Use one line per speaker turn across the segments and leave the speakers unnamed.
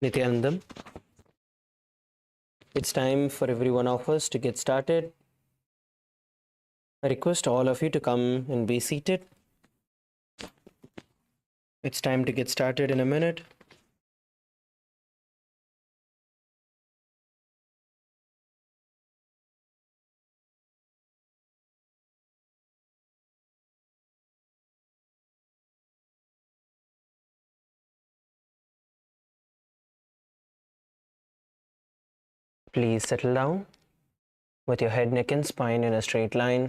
Nithyanandam. It's time for every one of us to get started. I request all of you to come and be seated. It's time to get started in a minute. Please settle down with your head, neck, and spine in a straight line.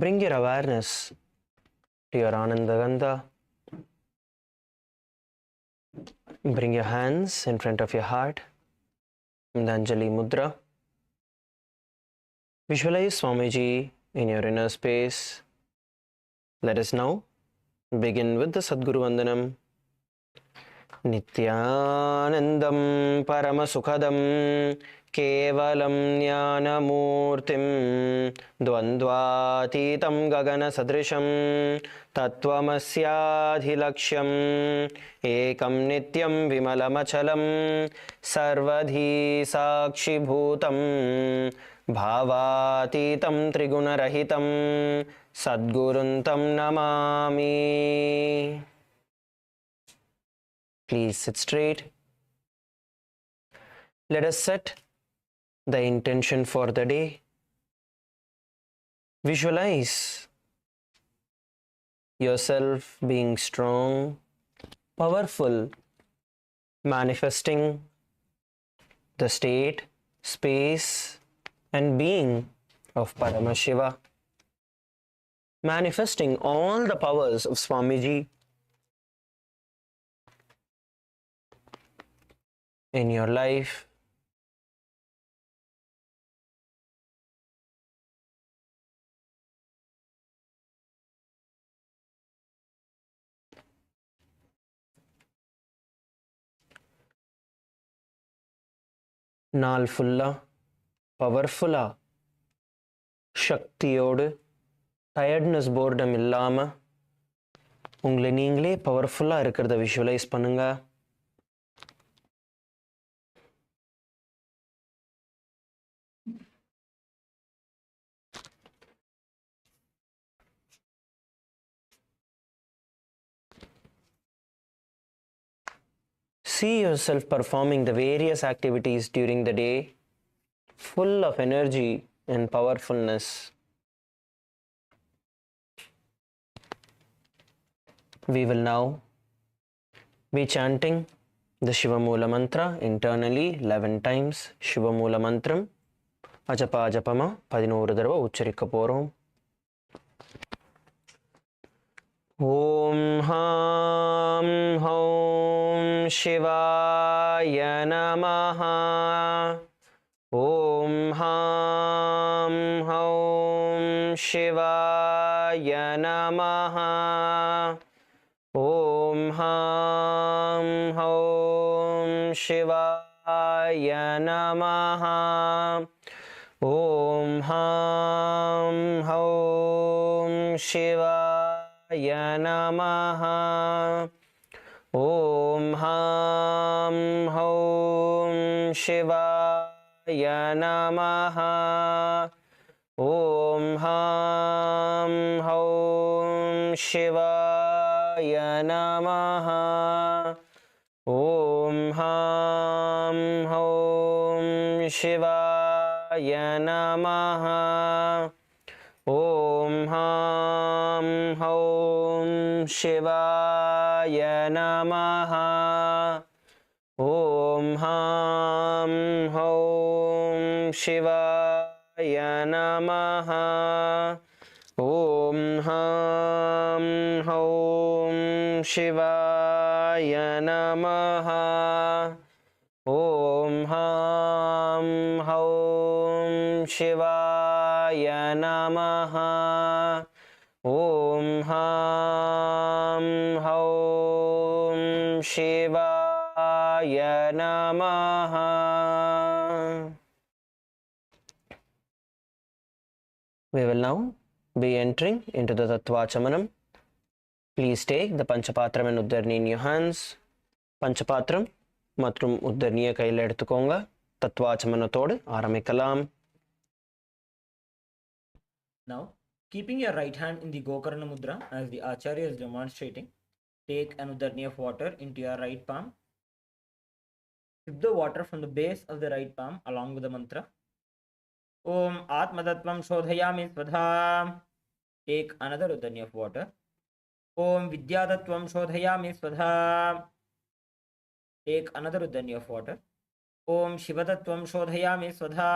Bring your awareness to your Anandagandha. Bring your hands in front of your heart in the Anjali Mudra. Visualize Swamiji in your inner space. Let us now begin with the Sadguru Vandanam. Nithyanandam Paramasukadam Kevalam Jnanamurtim Dvandvatitam Gagana Sadrisham Tattvamasyadhilaksham Ekam Nityam Vimalamachalam Sarvadhi Sakshibhutam Bhavatitam Trigunarahitam Sadguruntam Namami. Please sit straight. Let us set the intention for the day. Visualize yourself being strong, powerful, manifesting the state, space, and being of Paramashiva. Manifesting all the powers of Swamiji in your life. நாள் ஃபுல்லா பவர்ஃபுல்லா சக்தியோடு tiredness boredom இல்லாமல் உங்களை நீங்களே பவர்ஃபுல்லாக இருக்கிறத visualise பண்ணுங்க. See yourself performing the various activities during the day, full of energy and powerfulness. We will now be chanting the Shivamoola mantra internally 11 times. Shivamoola mantram ajapa ajapama 11 தடவை உச்சரிக்க போறோம். ஓம் ஹாம் ஹௌம் சிவாய நமஹ. ஓம் ஹாம் ஹௌம் சிவாய நமஹ. ஓம் ஹாம் ஹௌம் சிவாய நமஹ. ஓம் ஹாம் ஹௌம் சிவாய நமஹ. ஓம் ஹாம் ஹௌம் சிவாய நமஹ. ஓம் ஹாம் ஹௌம் சிவாய நமஹ. ஓம் ஹாம் ஹௌம் சிவாய நமஹ. ஓம் ஹாம் ஹௌம் சிவாய நமஹ. ஓம் ஹாம் ஹௌம் சிவாய நமஹ. ஓம் ஹாம் ஹௌம் சிவாய நமஹ. ஓம் ஹாம் ஹௌம் சிவாய நமஹ. ஓம் ஹாம் ஹௌம் சிவாய நமஹ. We will now be entering into the Tattva Chamanam. Please take the Panchapatram and Uddarni in your hands. Panchapatram மற்றும் உத்தர்ணியை கையில் எடுத்துக்கோங்க. தத்வாச்சமனத்தோடு ஆரம்பிக்கலாம்.
Now, keeping your right hand in the Gokarna Mudra as the Acharya is demonstrating, take an Uddarni of water into your right palm. Sip the water from the base of the right palm along with the mantra. Om Atmatattvam Shodhayami Svadha. Take another Uddarni of water. Om Vidyatattvam Shodhayami Svadha. Take another Uddarni of water. Om Shivatattvam Shodhayami Svadha.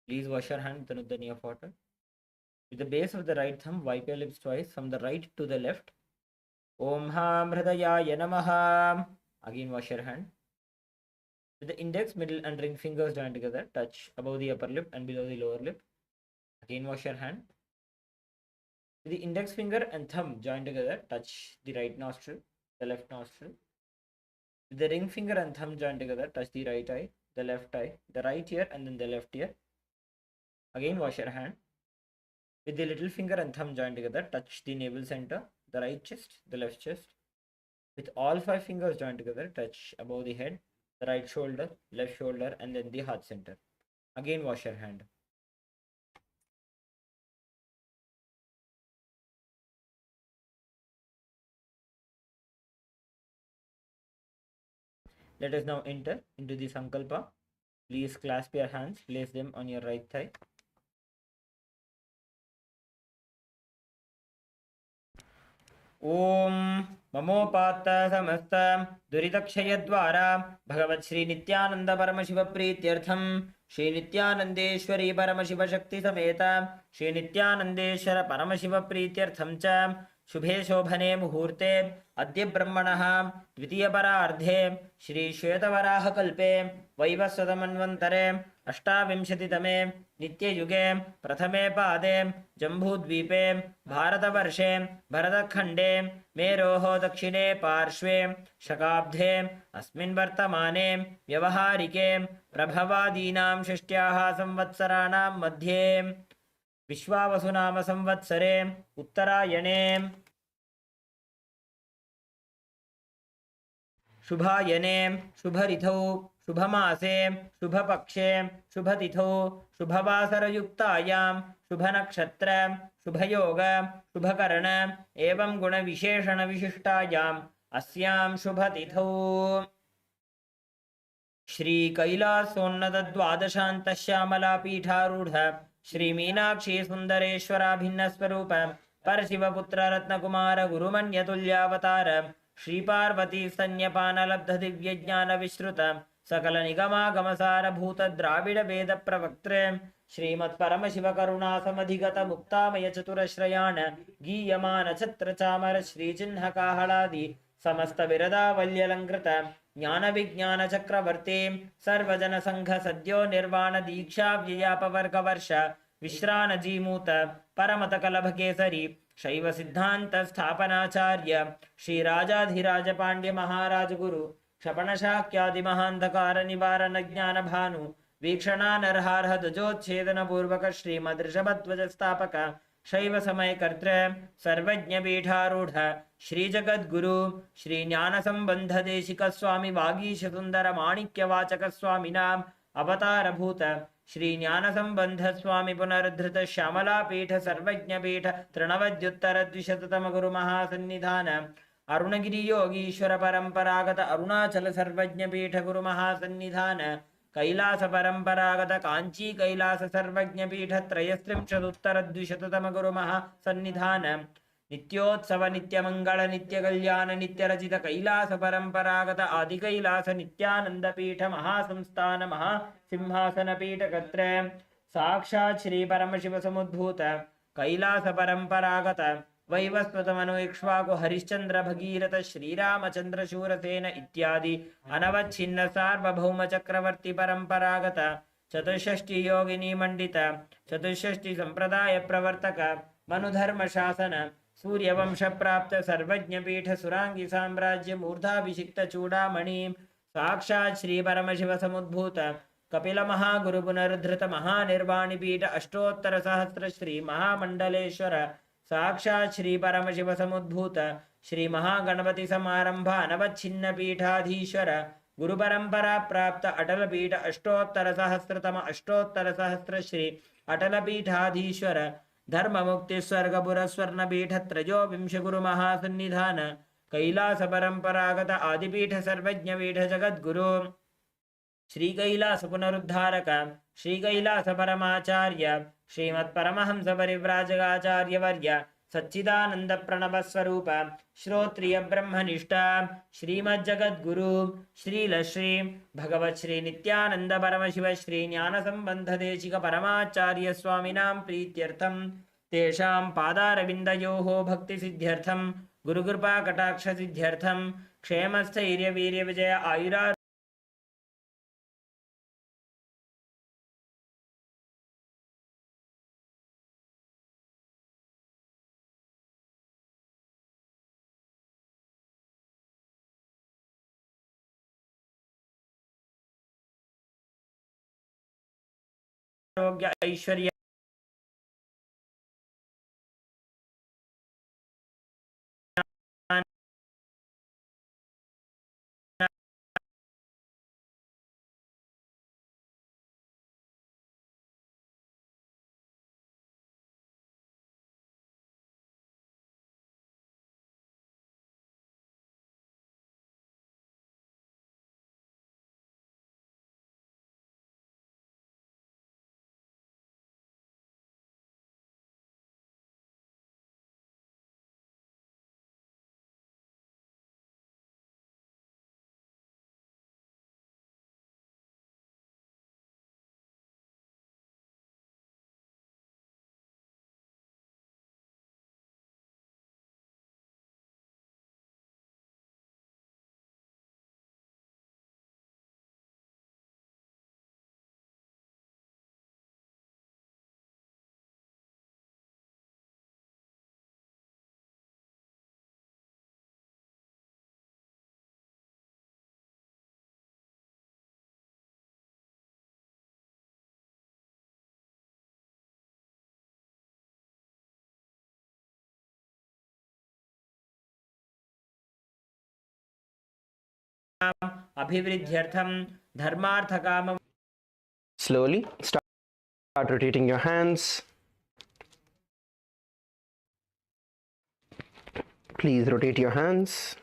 Please wash your hand with an Uddarni of water. With the base of the right thumb, wipe your lips twice from the right to the left. Om Ham Hridayaya Namaha. Again wash your hand. With the index, middle and ring fingers joined together, touch above the upper lip and below the lower lip. Again wash your hand. With the index finger and thumb joined together, touch the right nostril, the left nostril. With the ring finger and thumb joined together, touch the right eye, the left eye, the right ear and then the left ear. Again wash your hand. With the little finger and thumb joined together, touch the navel center, the right chest, the left chest. With all 5 fingers joined together, touch above the head, the right shoulder, left shoulder and then the heart center. Again wash your hand. Let us now enter into the Sankalpa. Please clasp your hands, place them on your right thigh. Om Mamopata Samasta Duritakshayadvara Bhagavat Shri Nithyananda Paramashiva Prityartham Shri Nithyanandeshwari Paramashiva Shakti Sameta Shri Nithyanandeshwara Paramashiva Prityartham Cha शुभे शोभने मुहूर्ते अद्य ब्रह्मणः द्वितीय परार्धे श्री श्वेतवराह कल्पे वैवस्वतमन्वन्तरे अष्टाविंशतितमे नित्ययुगे प्रथमे पादे जम्बूद्वीपे भारतवर्षे भरतखण्डे मेरोः दक्षिणे पार्श्वे शकाब्धे अस्मिन् वर्तमाने व्यवहारिके प्रभवादीनां षष्ट्याः संवत्सराणां मध्ये विश्वावसुनाम संवत्सरे उत्तरायणे शुभायने शुभऋतौ शुभमासे शुभपक्षे शुभतिथौ शुभवासरयुक्तायां शुभनक्षत्र शुभयोग शुभकर्ण एवं गुणविशेषणविशिष्टायाम् अस्यां शुभतिथौ श्री कैलासोन्नत द्वादशान्तश्यामलापीठारूढ श्री मीनाक्षी सुंदरेश्वराभिन्न स्वरूप परशिवपुत्र रत्नकुमार गुरुमन्यतुल्यावतार श्री पार्वती स्तन्यपान लब्ध दिव्य ज्ञान विश्रुत सकल निगमागमसार भूत द्राविड वेद प्रवक्त्रे श्रीमत् परम शिव करुणा समधिगत मुक्तामय चतुरश्रयाण गीयमान छत्र चामर श्री चिन्ह काहलादि समस्त विरदावल्यलंकृत ज्ञान विज्ञान चक्रवर्ती सर्वजन संघ सद्यो निर्वाण दीक्षा व्ययापवर्ग वर्ष विश्रान जीमूत परमत कलभ केसरी शैव सिद्धांत स्थापनाचार्य श्री राजाधिराज पांड्य महाराज गुरु क्षपण शाक्यादि महांधकार निवारण ज्ञान भानु वीक्षणा नरहारह ध्वजोच्छेदन पूर्वक श्रीमदृषभध्वज स्थापक शैव समय कर्तृ सर्वज्ञ पीठारूढ़ श्री जगद्गुरु श्री ज्ञान संबंध देशिक स्वामी वागीश सुंदर माणिक्य वाचक स्वामिनाम अवतार भूत श्री ज्ञान संबंध स्वामी पुनरुद्धृत श्यामला पीठ सर्वज्ञ पीठ तृणवद्युत्तर द्विशततम गुरु महासन्निधान अरुणगिरि योगीश्वर परंपरागत अरुणाचल सर्वज्ञ पीठ गुरु महासन्निधान कैलास परंपरागत कांची कैलास सर्वज्ञ पीठ त्रयस्त्रिंशदुत्तर द्विशततम गुरु महासन्निधान नित्योत्सव नित्य मंगल नित्य कल्याण नित्य रचित कैलास परंपरागत आदि कैलास नित्यानंद पीठ महासंस्थान महासिंहासन पीठ कत्र साक्षात् श्री परम शिव समुद्भूत कैलास परंपरागत वैवस्वत मनु इक्ष्वाकु हरिश्चंद्र भगीरथ श्रीरामचंद्र शूरसेन इत्यादि अनवच्छिन्न सार्वभौम चक्रवर्ती परंपरागत चतुष्षष्टि योगिनी मंडित चतुष्षष्टि संप्रदाय प्रवर्तक मनुधर्म शासन सूर्यवंश प्राप्त सर्वज्ञ पीठ सुरांगी साम्राज्य मूर्धाभिषिक्त चूड़ामणि साक्षात् श्री परम शिव समुद्भूत कपिल महागुरु पुनरुद्धृत महानिर्वाणी पीठ अष्टोत्तर सहस्र श्री महामंडलेश्वर साक्षात् श्री परमशिव समुद्भूत श्री महागणपति समारंभ अनवच्छिन्न पीठाधीश्वर गुरु परंपरा प्राप्त अटल पीठ अष्टोत्तर सहस्र श्री अटल पीठाधीश्वर धर्म मुक्ति स्वर्ग पुरस्वर्ण पीठ त्रयोविंश गुरु महासन्निधान कैलास परंपरागत आदिपीठ सर्वज्ञ पीठ जगद्गुरु श्री कैलास पुनरुद्धारक श्री कैलास परमाचार्य श्रीमत् परमहंस परिव्राजकाचार्य वर्य सच्चिदानंद प्रणव स्वरूप श्रोत्रिय ब्रह्मनिष्ठा श्रीमज्जगद्गुरु श्री भगवत् श्री नित्यानंद परमशिव श्री ज्ञान संबंध देशिक परमाचार्य स्वामिनां प्रीत्यर्थं तेषां पादारविन्दयोः भक्ति सिद्ध्यर्थं गुरुकृपा कटाक्ष सिद्ध्यर्थं क्षेमस्थैर्य वीर्य विजय आयुरा आरोग्य ऐश्वर्य अभिवृद्ध्यर्थं धर्मार्थकाम
Slowly start rotating your hands. Please rotate your hands.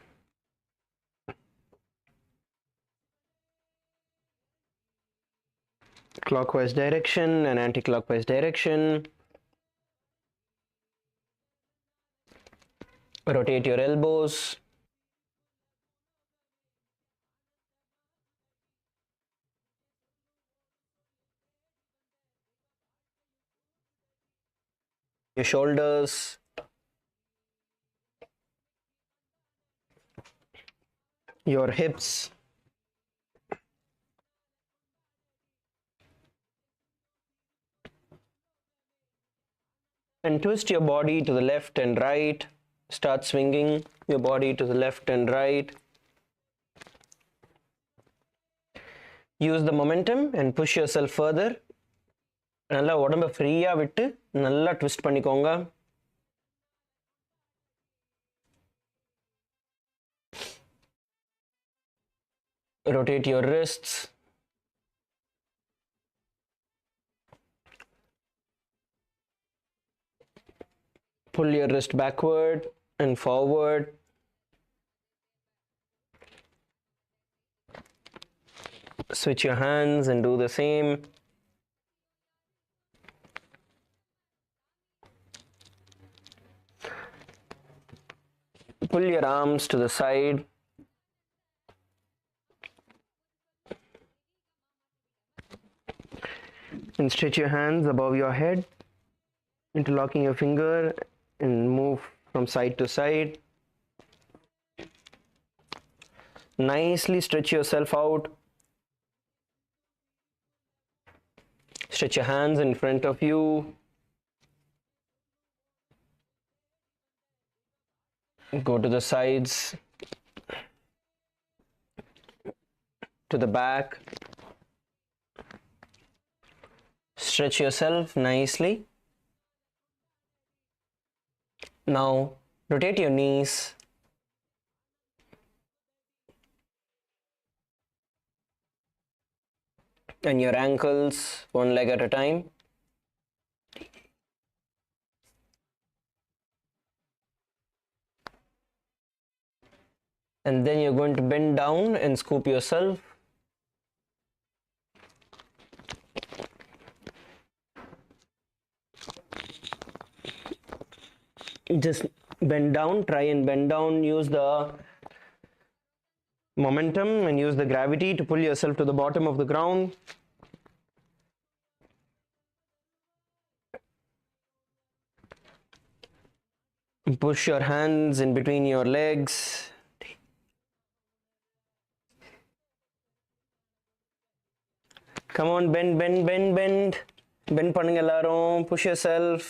Clockwise direction and anti-clockwise direction. Rotate your elbows. Your shoulders. Your hips. And twist your body to the left and right. Start swinging your body to the left and right. Use the momentum and push yourself further. நல்லா உடம்ப ஃப்ரீயா விட்டு நல்லா twist பண்ணிக்கோங்க. Rotate your wrists. Pull your wrist backward and forward. Switch your hands and do the same. Pull your arms to the side. And stretch your hands above your head, interlocking your finger and move from side to side. Nicely stretch yourself out. Stretch your hands in front of you. Go to the sides, to the back. Stretch yourself nicely. Now rotate your knees. And your ankles, one leg at a time. And then you're going to bend down and scoop yourself. Just bend down, try and bend down, use the momentum and use the gravity to pull yourself to the bottom of the ground. Push your hands in between your legs. Come on, bend, bend, bend, bend. Bend பண்ணுங்க எல்லாரும். Push yourself.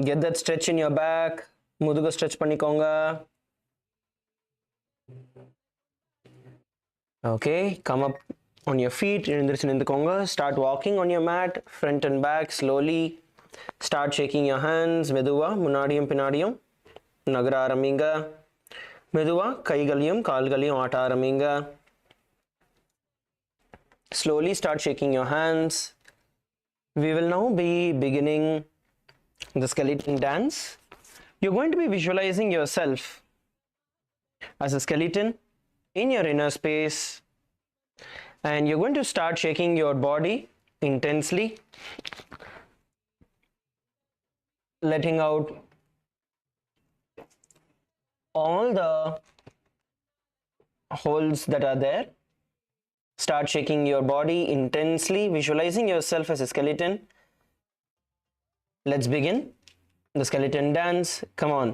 Get that stretch in your back. முதுகு stretch பண்ணிக்கோங்க. Okay, come up on your feet. எழுந்திருச்சு நின்றுக்கோங்க. Start walking on your mat, front and back slowly. Start shaking your hands. மெதுவா முன்னாடியும் பின்னாடியும் நகர ஆரம்பிங்க. மெதுவா கைகளையும் கால்களையும் ஆட்ட ஆரம்பிங்க. Slowly start shaking your hands. We will now be beginning the skeleton dance. You're going to be visualizing yourself as a skeleton in your inner space, and you're going to start shaking your body intensely, letting out all the holes that are there. Start shaking your body intensely, visualizing yourself as a skeleton. Let's begin the skeleton dance. Come on.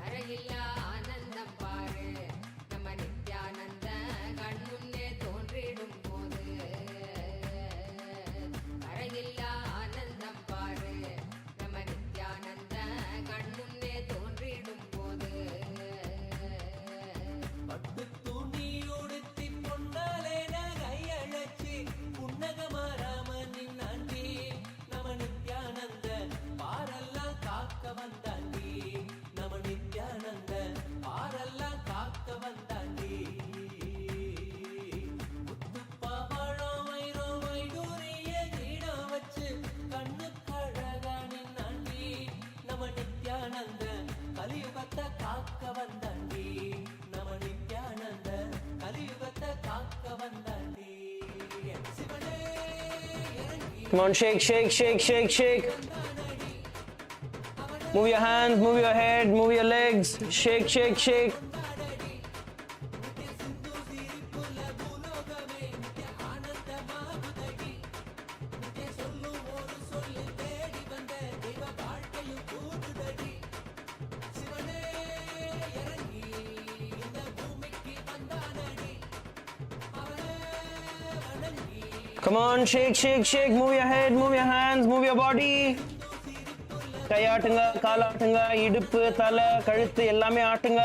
அறையில்லா ஆனந்தம் பாரு நம்ம நித்யானந்த கண்முன்னே தோன்றிடும் போது அறையில்லா ஆனந்தம் பாரு நம்ம நித்யானந்த கண்முன்னே தோன்றிடும் போது
பட்டு துணி உடுத்தி பொன்னாலே கையழைச்சி புன்னகமாராமனின் ஆண்டி நம நித்யானந்த பாரெல்லாம் காக்க வந்தாண்டி நம நித்யானந்த பாரெல்லாம் காக்க வந்தாண்டி முத்துப்பவழம் வைரம் வைடூரிய கிரீடம் வச்சு கண்ணு கழகானின் ஆண்டி நம நித்யானந்த கலியுகத்தை காக்க வந்தாண்டி நம நித்யானந்த கலியுகத்தை காக்க வந்தாண்டி சிவனே இறங்கி
Come on, shake, shake, shake, shake, shake. Move your hands, move your head, move your legs. Shake, shake, shake. Come on, shake, shake, shake. Move your head, move your hands, move your body. கையாட்டுங்க, காலாட்டுங்க, இடுப்பு, தலை, கழுத்து எல்லாமே ஆட்டுங்க.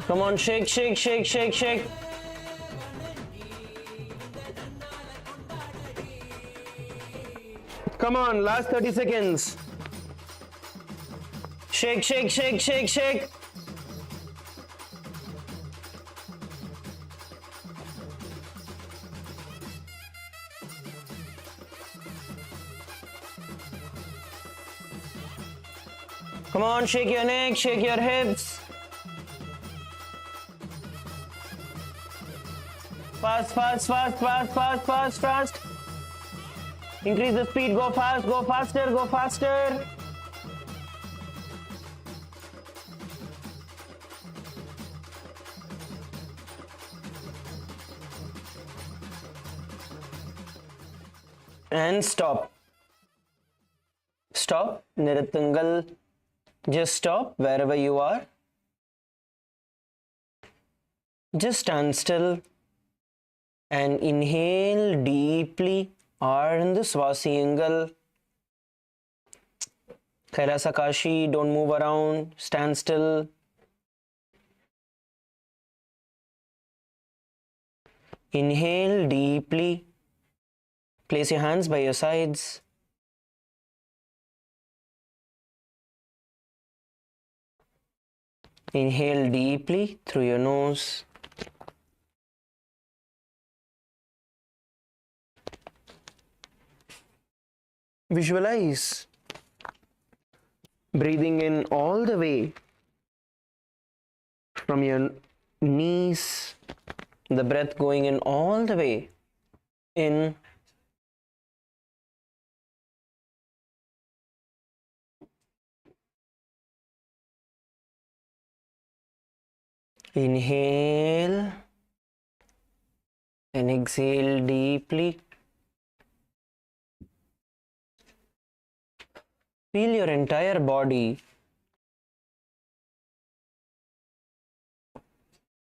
Come on, shake, shake, shake, shake, shake. Come on, last 30 seconds. Shake, shake, shake, shake, shake. Come on, shake your neck, shake your hips. Fast, fast, fast, fast, fast, fast, fast. Increase the speed, go fast, go faster, go faster. And stop. Stop. நிறுத்துங்கள். Just stop wherever you are. Just stand still and inhale deeply ஆழ்ந்து சுவாசியுங்கள். Kailasa Kashi, don't move around, stand still. Inhale deeply. Place your hands by your sides. Inhale deeply through your nose. Visualize breathing in all the way from your knees, the breath going in all the way in. Inhale and exhale deeply. Feel your entire body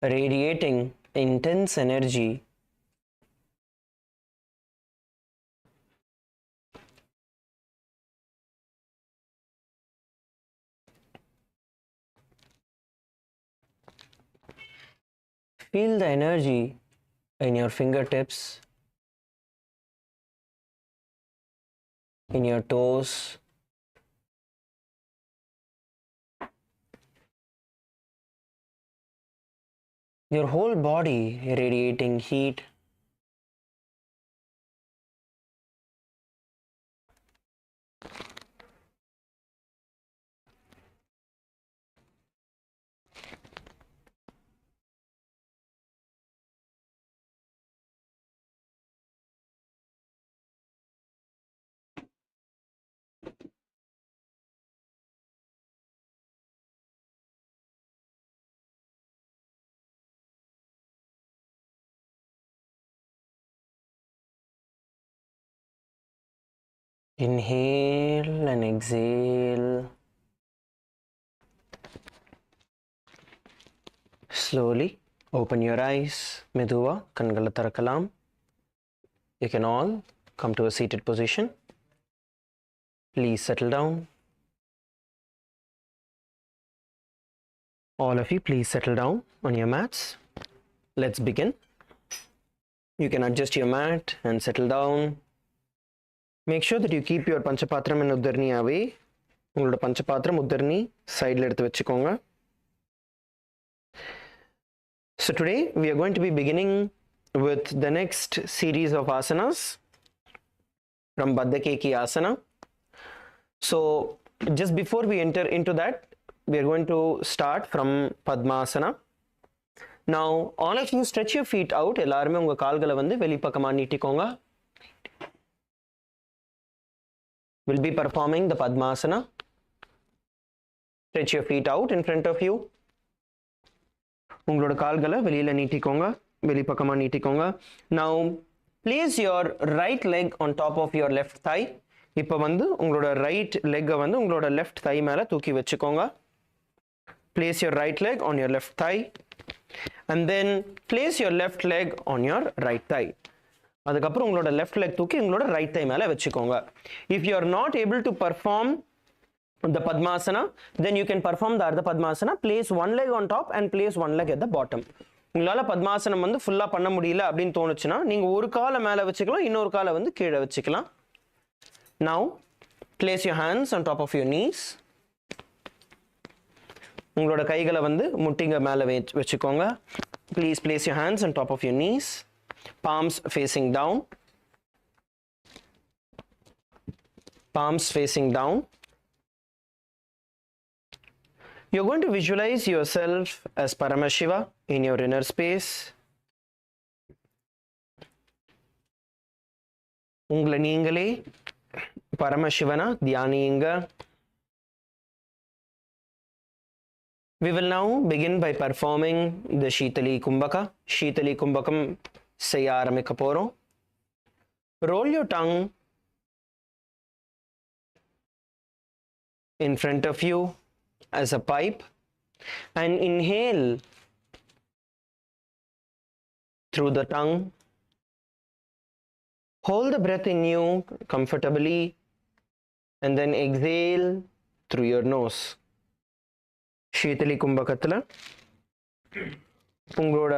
radiating intense energy. Feel the energy in your fingertips, in your toes, your whole body radiating heat. Inhale and exhale. Slowly open your eyes. Meduva கண்களை திறக்கலாம். You can all come to a seated position. Please settle down. All of you, please settle down on your mats. Let's begin. You can adjust your mat and settle down. Make sure that you keep your Panchapatram and Uddarni away. உங்களோட பஞ்சபாத்திரம் உத்தர்னி சைடில் எடுத்து வச்சுக்கோங்க. So today we are going to be beginning with the next series of asanas from Baddha Asana. So just before we enter into that, we are going to start from Padmasana. Now all of you stretch your feet out. எல்லாருமே உங்க கால்களை வந்து வெளிப்பக்கமா நீட்டிக்கோங்க. We'll be performing the Padmasana. Stretch your feet out in front of you. உங்களோட கால்களை வெளியில நீட்டிக்கோங்க, வெளிப்பக்கமா நீட்டிக்கோங்க. Now place your right leg on top of your left thigh. இப்போ வந்து உங்களோட ரைட் லெக்கை வந்து உங்களோட லெஃப்ட் thigh மேல தூக்கி வச்சுக்கோங்க. Place your right leg on your left thigh and then place your left leg on your right thigh. அதுக்கப்புறம் உங்களோட லெஃப்ட் லெக் தூக்கி உங்களோட ரைட் thigh மேல வச்சுக்கோங்க. If you are not able to perform the Padmasana, then you can perform the Ardha Padmasana. Place one leg on top and place one leg at the bottom. உங்களால பத்மாசனம் வந்து ஃபுல்லா பண்ண முடியல அப்படின்னு தோணுச்சுன்னா நீங்க ஒரு காலை மேல வச்சுக்கலாம், இன்னொரு காலை வந்து கீழே வச்சுக்கலாம். Now place your hands on top of your knees. உங்களோட கைகளை வந்து முட்டிங்க மேல வச்சுக்கோங்க. Please place your hands on top of your knees. Palms facing down. Palms facing down. You're going to visualize yourself as Paramashiva in your inner space. உங்களை நீங்களே பரமசிவனா தியானியுங்க. We will now begin by performing the Shitali Kumbhaka. Shitali Kumbhakam செய்ய ஆரம்பிக்க போறோம். Roll your tongue in front of you as a pipe and inhale through the tongue Hold the breath in you comfortably and then exhale through your nose. Shitali Kumbhakathila உங்களோட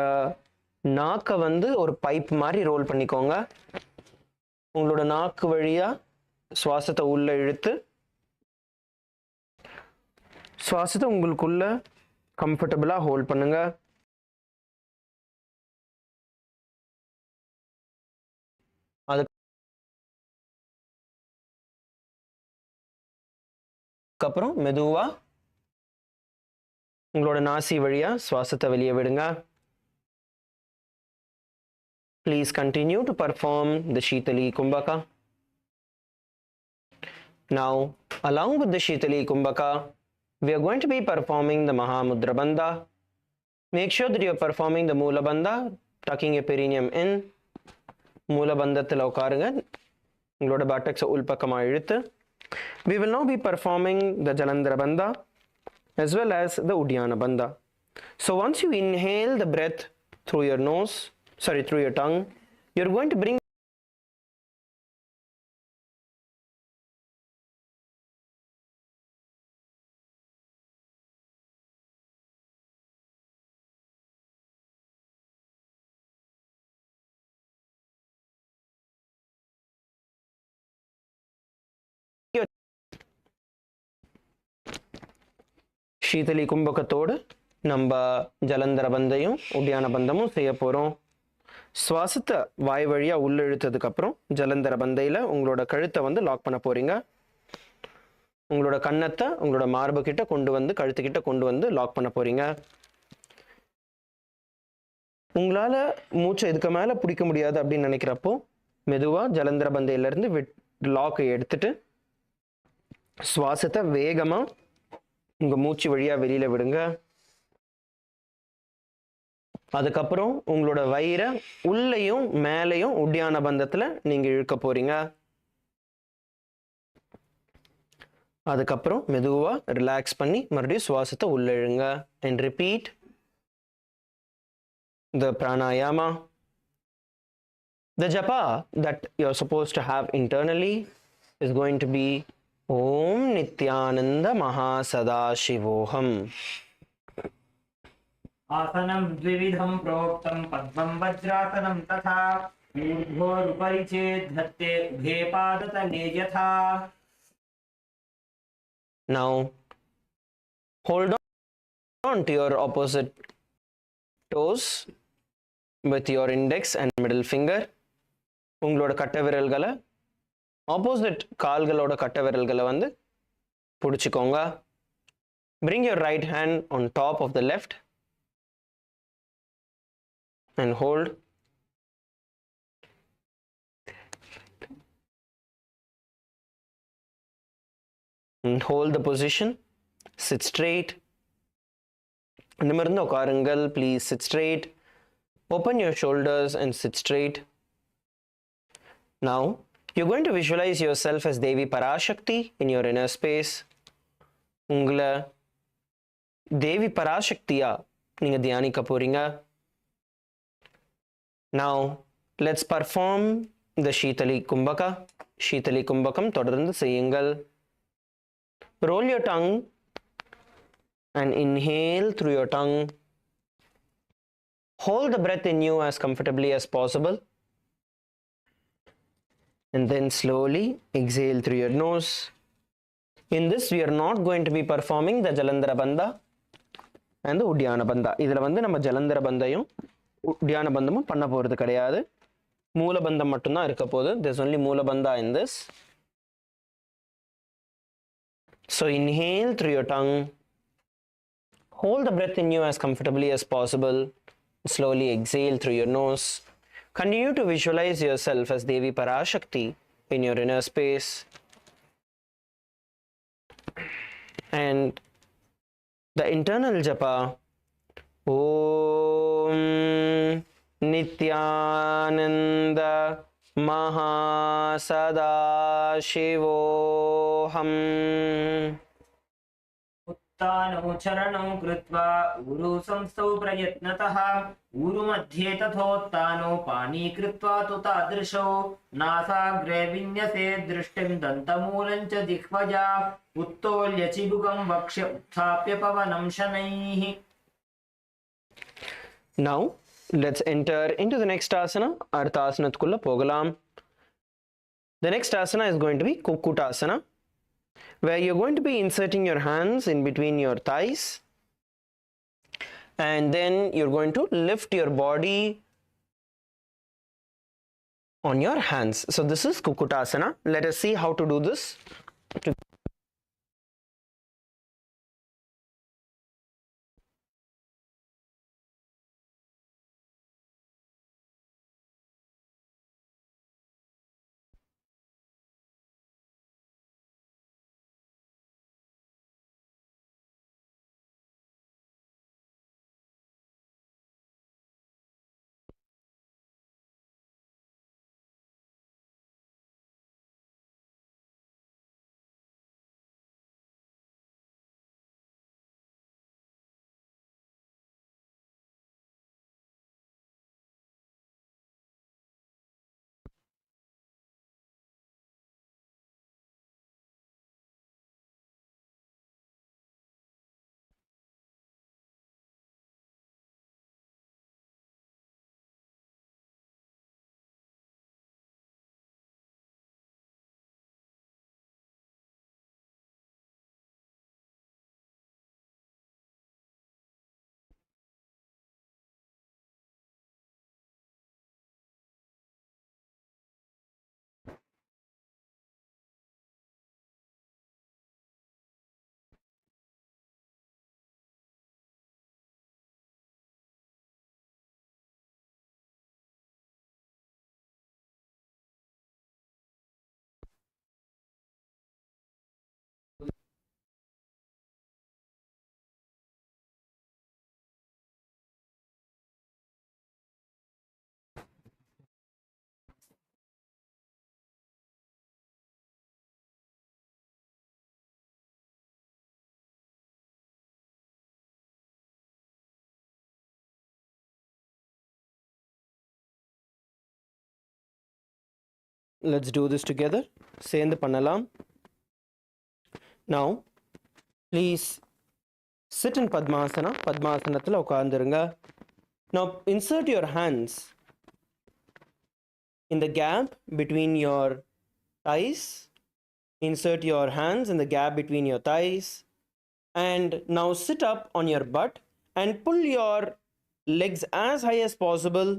நாக்கை வந்து ஒரு pipe மாதிரி role பண்ணிக்கோங்க. உங்களோட நாக்கு வழியா சுவாசத்தை உள்ள இழுத்து சுவாசத்தை உங்களுக்குள்ள கம்ஃபர்டபுளா ஹோல்ட் பண்ணுங்க. அதுக்கப்புறம் மெதுவா உங்களோட நாசி வழியா சுவாசத்தை வெளியே விடுங்க. Please continue to perform the Shitali Kumbhaka. Now, along with the Shitali Kumbhaka, we are going to be performing the Mahamudra Bandha. Make sure that you are performing the Moola Bandha, tucking your perineum in. Moola Bandhathila ukarunga. Ungaloda buttocks ulpakama iluthu. We will now be performing the Jalandhara Bandha as well as the Uddiyana Bandha. So once you inhale the breath through your nose, through your tongue, you're going to bring ஷீதலி கும்பகத்தோடு நம்ம ஜலந்தர பந்தையும் உடியான பந்தமும் செய்ய போகிறோம். சுவாசத்தை வாய் வழியாக உள்ள இழுத்ததுக்கப்புறம் ஜலந்தர பந்தையில் உங்களோட கழுத்தை வந்து லாக் பண்ண போகிறீங்க. உங்களோட கன்னத்தை உங்களோட மார்பு கிட்ட கொண்டு வந்து கழுத்துக்கிட்ட கொண்டு வந்து லாக் பண்ண போகிறீங்க. உங்களால் மூச்சை இதுக்கு மேலே பிடிக்க முடியாது அப்படின்னு நினைக்கிறப்போ மெதுவாக ஜலந்தர பந்தையிலேருந்து லாக்கை எடுத்துட்டு சுவாசத்தை வேகமாக உங்கள் மூச்சு வழியாக வெளியில் விடுங்க. அதுக்கப்புறம் உங்களோட வயிறை உள்ளேயும் மேலேயும் உடியான பந்தத்தில் நீங்கள் இழுக்க போகிறீங்க. அதுக்கப்புறம் மெதுவாக ரிலாக்ஸ் பண்ணி மறுபடியும் சுவாசத்தை உள்ள இழுங்க. And repeat the pranayama. The japa that you're supposed to have internally is going to be Om Nithyananda Mahasadashivoham.
आसनं द्विविधं प्रोक्तं पद्मं वज्रासनं तथा ऊर्ध्वोरुपरि चेद्धत्ते उभे पादतले यथा.
Now hold on to your opposite toes with your index and middle finger. உங்களோட கட்டை விரல்களை opposite கால்களோட கட்டை விரல்களை வந்து பிடிச்சிக்கோங்க. Bring your right hand on top of the left and hold. And hold the position. Sit straight. நிமிர்ந்து உட்காருங்கள். Please sit straight. Open your shoulders and sit straight. Now, you're going to visualize yourself as Devi Parashakti in your inner space. உங்களை தேவி பராசக்தியா நீங்கள் தியானிக்க போறீங்க. Now, let's perform the Shitali Kumbhaka. Shitali Kumbhakam தொடர்ந்து செய்யுங்கள். Roll your tongue and inhale through your tongue. Hold the breath in you as comfortably as possible. And then slowly exhale through your nose. In this, we are not going to be performing the Jalandhara Bandha and the Uddiyana Bandha. இதில் வந்து நம்ம ஜலந்தர பந்தையும் உடியான பந்தமும் பண்ண போகிறது கிடையாது. மூல பந்தம் மட்டும்தான் இருக்க போகுது. There's only மூல பந்தா in this. So inhale through your tongue. Hold the breath in you as comfortably as possible. Slowly exhale through your nose. Continue to visualize yourself as Devi Parashakti in your inner space. And the internal japa, Om Nithyananda Mahasadashivoham.
तानौ चरणौ कृत्वा ऊरु संस्थौ प्रयत्नतः ऊरुमध्ये तथोत्तानौ पाणी कृत्वा तु तादृशौ नासाग्रे विन्यसे दृष्टिं दन्तमूलं च जिह्वजा उत्तोल्य चिबुकं वक्ष्य उत्थाप्य पवनं शनैः.
Now let's enter into the next asana. Ardhasanathkulla pogalam. The next asana is going to be Kukutasana, where you're going to be inserting your hands in between your thighs, and then you're going to lift your body on your hands. So this is Kukutasana. Let us see how to do this. Let's do this together. சேர்ந்து பண்ணலாம். Now, please sit in Padmasana. Padmasanathila உட்கார்ந்துருங்க. Now, insert your hands in the gap between your thighs. Insert your hands in the gap between your thighs. And now sit up on your butt and pull your legs as high as possible.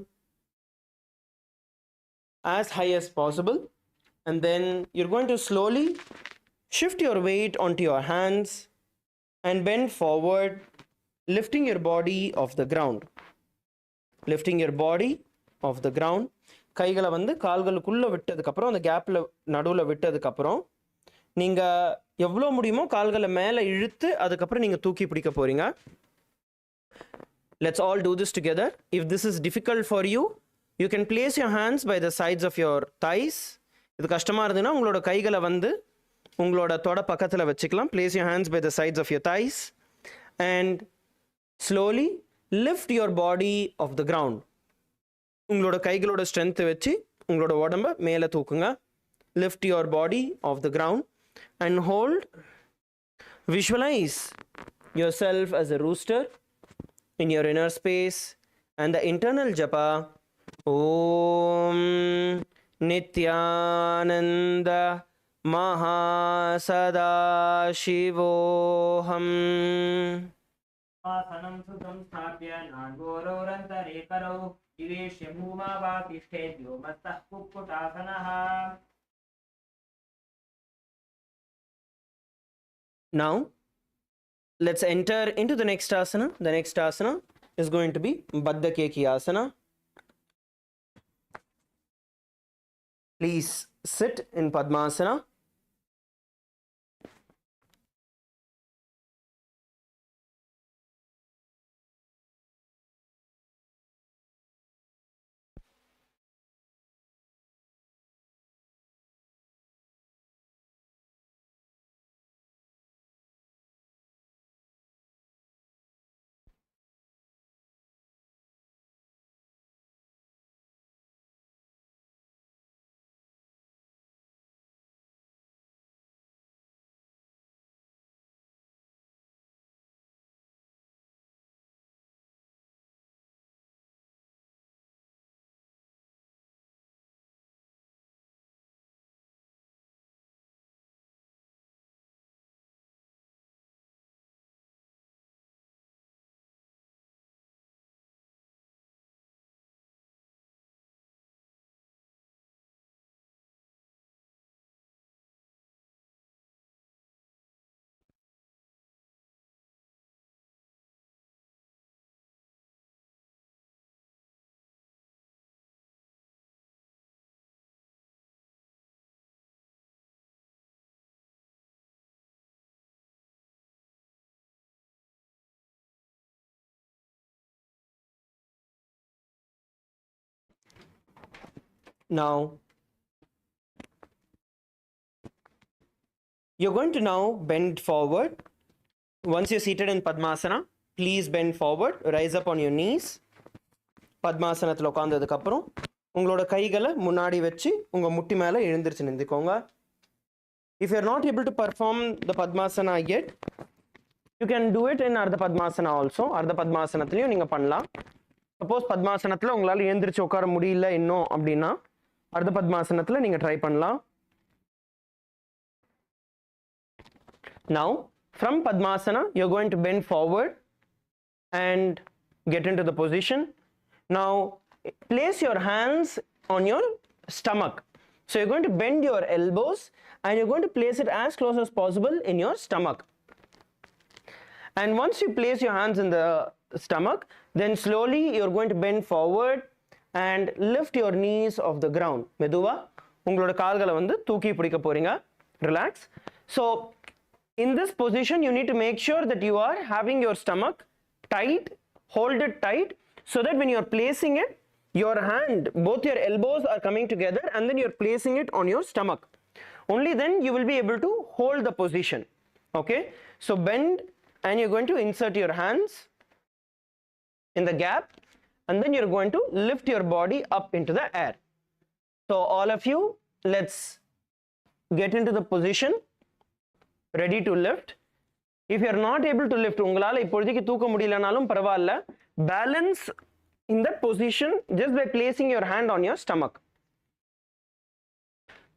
And then you're going to slowly shift your weight onto your hands and bend forward, lifting your body off the ground. கைகளை வந்து கால்களுக்குள்ளே விட்டதுக்கப்புறம் அந்த கேப்பில் நடுவில் விட்டதுக்கப்புறம் நீங்கள் எவ்வளோ முடியுமோ கால்களை மேலே இழுத்து அதுக்கப்புறம் நீங்கள் தூக்கி பிடிக்க போகிறீங்க. Let's all do this together. If this is difficult for you, you can place your hands by the sides of your thighs. இது கஷ்டமாக இருந்ததுன்னா உங்களோட கைகளை வந்து உங்களோட தொட பக்கத்தில் வச்சுக்கலாம். Place your hands by the sides of your thighs and slowly lift your body off the ground. உங்களோட கைகளோட ஸ்ட்ரென்த் வச்சு உங்களோட உடம்ப மேலே தூக்குங்க. Lift your body off the ground and hold. Visualize yourself as a rooster in your inner space and the internal japa Om Nithyananda Mahasadashivoham.
आसनं सुतं स्थाप्य नाङ्गोरौरन्तरे करौ निवेश्य भूमावातिष्ठेद्यो मत्तः कुक्कुटासनः.
Now, let's enter into the next asana. The next asana is going to be Baddha Keki asana. Please sit in Padmasana. Now, you're going to now bend forward. Once you're seated in Padmasana, please bend forward, rise up on your knees. பத்மாசனத்தில் உட்காந்ததுக்கப்புறம் உங்களோட கைகளை முன்னாடி வச்சு உங்கள் முட்டி மேலே எழுந்திரிச்சு நின்றுக்கோங்க. If you're not able to perform the Padmasana yet, you can do it in Ardha Padmasana also. Ardha Padmasanathலையும் நீங்கள் பண்ணலாம். சப்போஸ் பத்மாசனத்தில் உங்களால் எழுந்திரிச்சு உட்கார முடியல இன்னும் அப்படின்னா அர்த்த பத்மாசனத்தில் நீங்கள் ட்ரை பண்ணலாம். Now, from Padmasana, you're going to bend forward and get into the position. Now, place your hands on your stomach. So you're going to bend your elbows and you're going to place it as close as possible in your stomach. And once you place your hands in the stomach, then slowly you're going to bend forward and lift your knees off the ground. மெதுவா உங்களோட கால்களை வந்து தூக்கி பிடிக்க போறீங்க. Relax. So in this position, you need to make sure that you are having your stomach tight, hold it tight, so that when you're placing it, your hand, both your elbows are coming together and then you're placing it on your stomach. Only then you will be able to hold the position. Okay? So bend and you're going to insert your hands in the gap and then you're going to lift your body up into the air. So all of you, let's get into the position, ready to lift. If you are not able to lift, உங்களால இப்போதைக்கு தூக்க முடியலனாலும் பரவாயில்ல, balance in that position just by placing your hand on your stomach.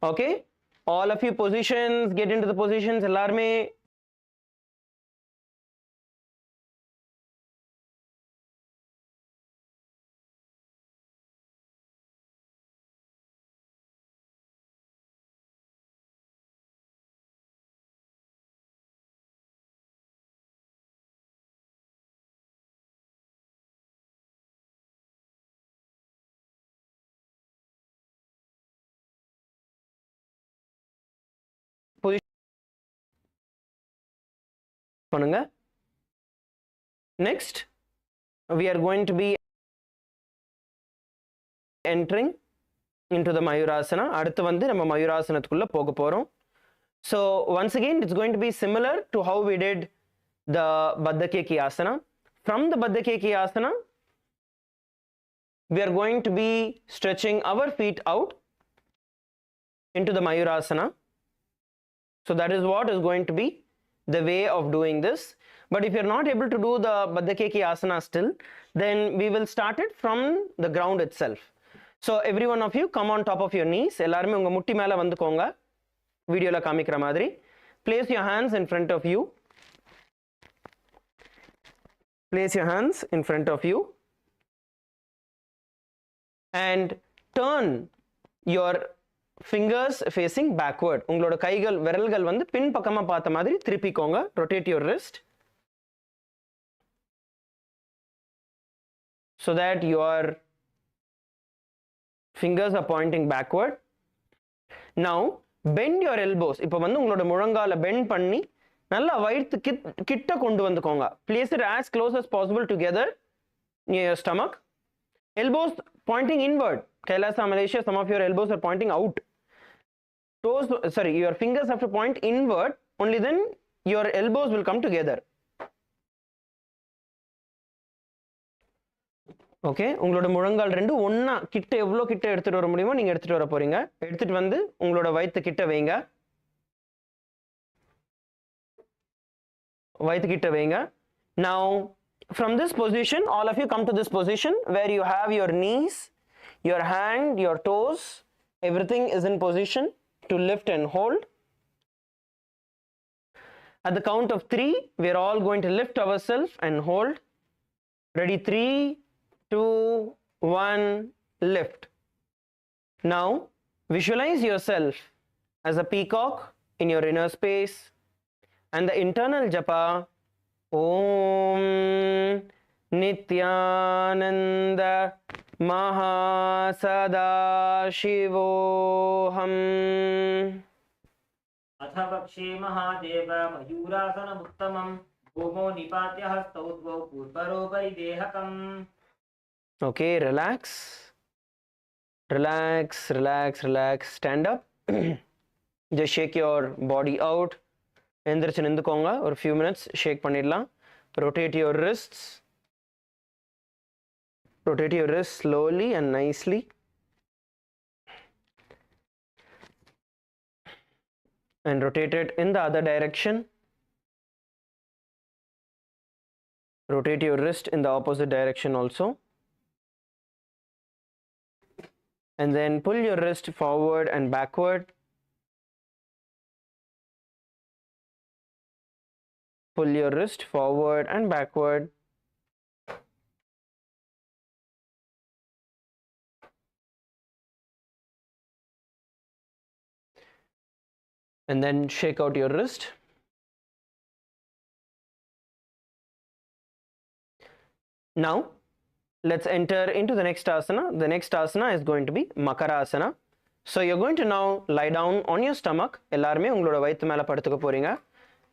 Okay, all of you positions, get into the positions. எல்லாருமே பண்ணுங்க. Next, we are going to be entering into the Mayurasana. அடுத்து வந்து நம்ம மயூராசனத்துக்குள்ள போக போறோம். So once again, it's going to be similar to how we did the Baddha Kekiyasana. From the Baddha Kekiyasana, we are going to be stretching our feet out into the Mayurasana. So that is what is going to be the way of doing this. But if you're not able to do the Baddha Kekiyasana still, then we will start it from the ground itself. So every one of you come on top of your knees. எல்லாருமே உங்க முட்டி மேல வந்துக்கோங்க. வீடியோல காமிக்கிற மாதிரி. Place your hands in front of you. Place your hands in front of you. And turn your fingers facing backward. உங்களோட கைகள் விரல்கள் வந்து பின் பக்கமா பார்த்த மாதிரி திருப்பிக்கோங்க. Rotate your wrist so that your fingers are pointing backward. Now bend your elbows. இப்போ வந்து உங்களோட முழங்கால bend பண்ணி நல்லா வயித்து கிட்ட கொண்டு வந்துக்கோங்க. Place it as close as possible together near your stomach. Elbows pointing inward. Kailasa, Malaysia, some of your elbows are pointing out. Toes, sorry, your fingers have to point inward. Only then your elbows will come together. Okay, உங்களோட முழங்கால் ரெண்டு ஒன்றா கிட்ட எவ்வளோ கிட்ட எடுத்துகிட்டு வர முடியுமோ நீங்கள் எடுத்துகிட்டு வர போகிறீங்க. எடுத்துகிட்டு வந்து உங்களோட வயிற்று கிட்ட வைங்க. வயிற்று கிட்ட வைங்க. Now, from this position, all of you come to this position where you have your knees, your hand, your toes, everything is in position to lift and hold. At the count of 3, we are all going to lift ourselves and hold. Ready? 3, 2, 1, lift. Now visualize yourself as a peacock in your inner space and the internal japa Om Nithyananda Mahasada Shivoham.
अथ वक्षे महादेव मयूरासनमुत्तमं भूमौ निपात्य हस्तौ द्वौ पूर्वरोपरि देहकम्.
Okay, relax. Relax, relax, relax. Stand up. Just shake your body out. எந்திரிச்சு நின்றுக்கோங்க. ஒரு few minutes ஷேக் பண்ணிடலாம். Rotate your wrists. Rotate your wrists slowly and nicely. And rotate it in the other direction. Rotate your wrist in the opposite direction also. And then pull your wrist forward and backward. Pull your wrist forward and backward. And then shake out your wrist. Now let's enter into the next asana. The next asana is going to be Makarasana. So you're going to now lie down on your stomach. எல்லாருமே உங்களோட வயித்து மேல படுத்துக்க போறீங்க.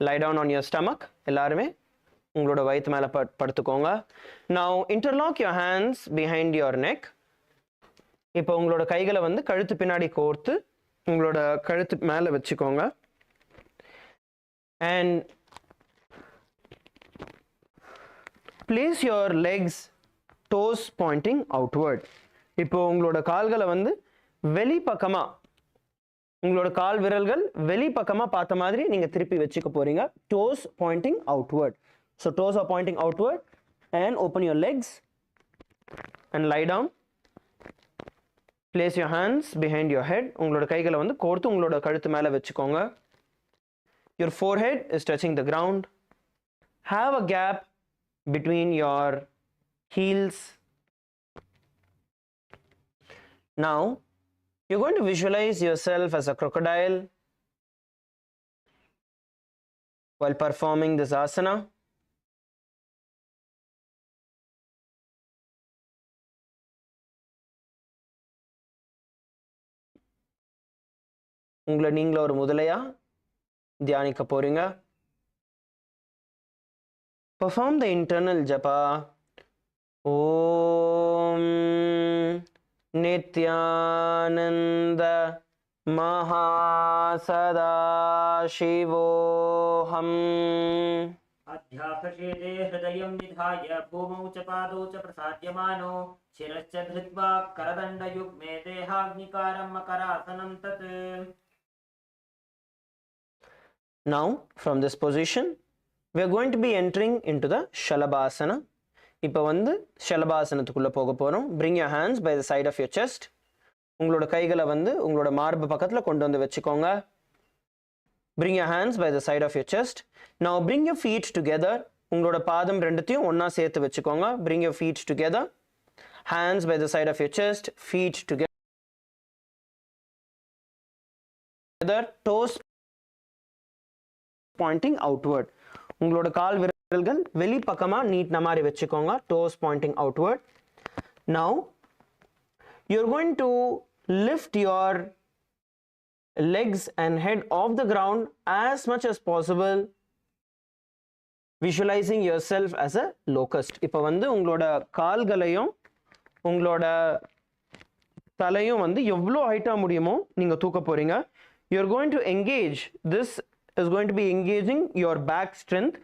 Lie down on your stomach. எல்லாருமே உங்களோட வயித்து மேல படுத்துக்கோங்க. Now interlock your hands behind your neck. இப்போ உங்களோட கைகளை வந்து கழுத்து பின்னாடி கோர்த்து உங்களோட கழுத்து மேல வச்சுக்கோங்க. And place your legs toes pointing outward. இப்போ உங்களோட கால்களை வந்து வெளிப்பக்கமா உங்களோட கால் விரல்கள் வெளிப்பக்கமா பார்த்த மாதிரி நீங்க திருப்பி வச்சுக்க போறீங்க. Toes pointing outward. So toes are pointing outward and open your legs and lie down. Place your hands behind your head. உங்களோட கைகளை வந்து கோர்த்து உங்களோட கழுத்து மேல வச்சுக்கோங்க. Your forehead is touching the ground. Have a gap between your heels. Now you're going to visualize yourself as a crocodile while performing this asana. உங்களை நீங்கள ஒரு முதலையா தியானிக்க போறீங்க. Perform the internal japa. Om Nithyananda Mahasadaशिवोऽहम्.
अध्यासशेते हृदयं निधाय भूमौ च पादौ च प्रसाद्यमानो शिरश्च धृत्वा करदण्डयुग्मे देहाग्निकारं मकरासनं तत्.
Now from this position we are going to be entering into the Shalabhasana. இப்போ வந்து ஷலபாசனத்துக்குள்ள போக போறோம். Bring your hands by the side of your chest. உங்களோட கைகளை வந்து உங்களோட மார்பு பக்கத்துல கொண்டு வந்து வச்சுக்கோங்க. Bring your hands by the side of your chest. Now bring your feet together. உங்களோட பாதம் ரெண்டுத்தையும் ஒண்ணா சேர்த்து வச்சுக்கோங்க. Bring your feet together. Hands by the side of your chest, feet together, toes pointing outward. உங்களோட கால் விரல்கள் வெளிப்பக்கமா நீட்டின மாதிரி வச்சுக்கோங்க. Toes pointing outward. Now you're going to lift your legs and head off the ground as much as possible, visualizing yourself as a locust. இப்போ வந்து உங்களோட கால்களையும் உங்களோட தலையும் வந்து எவ்வளோ ஹைட்டா முடியுமோ நீங்க தூக்க போறீங்க. You're going to engage. This is going to be engaging your back strength,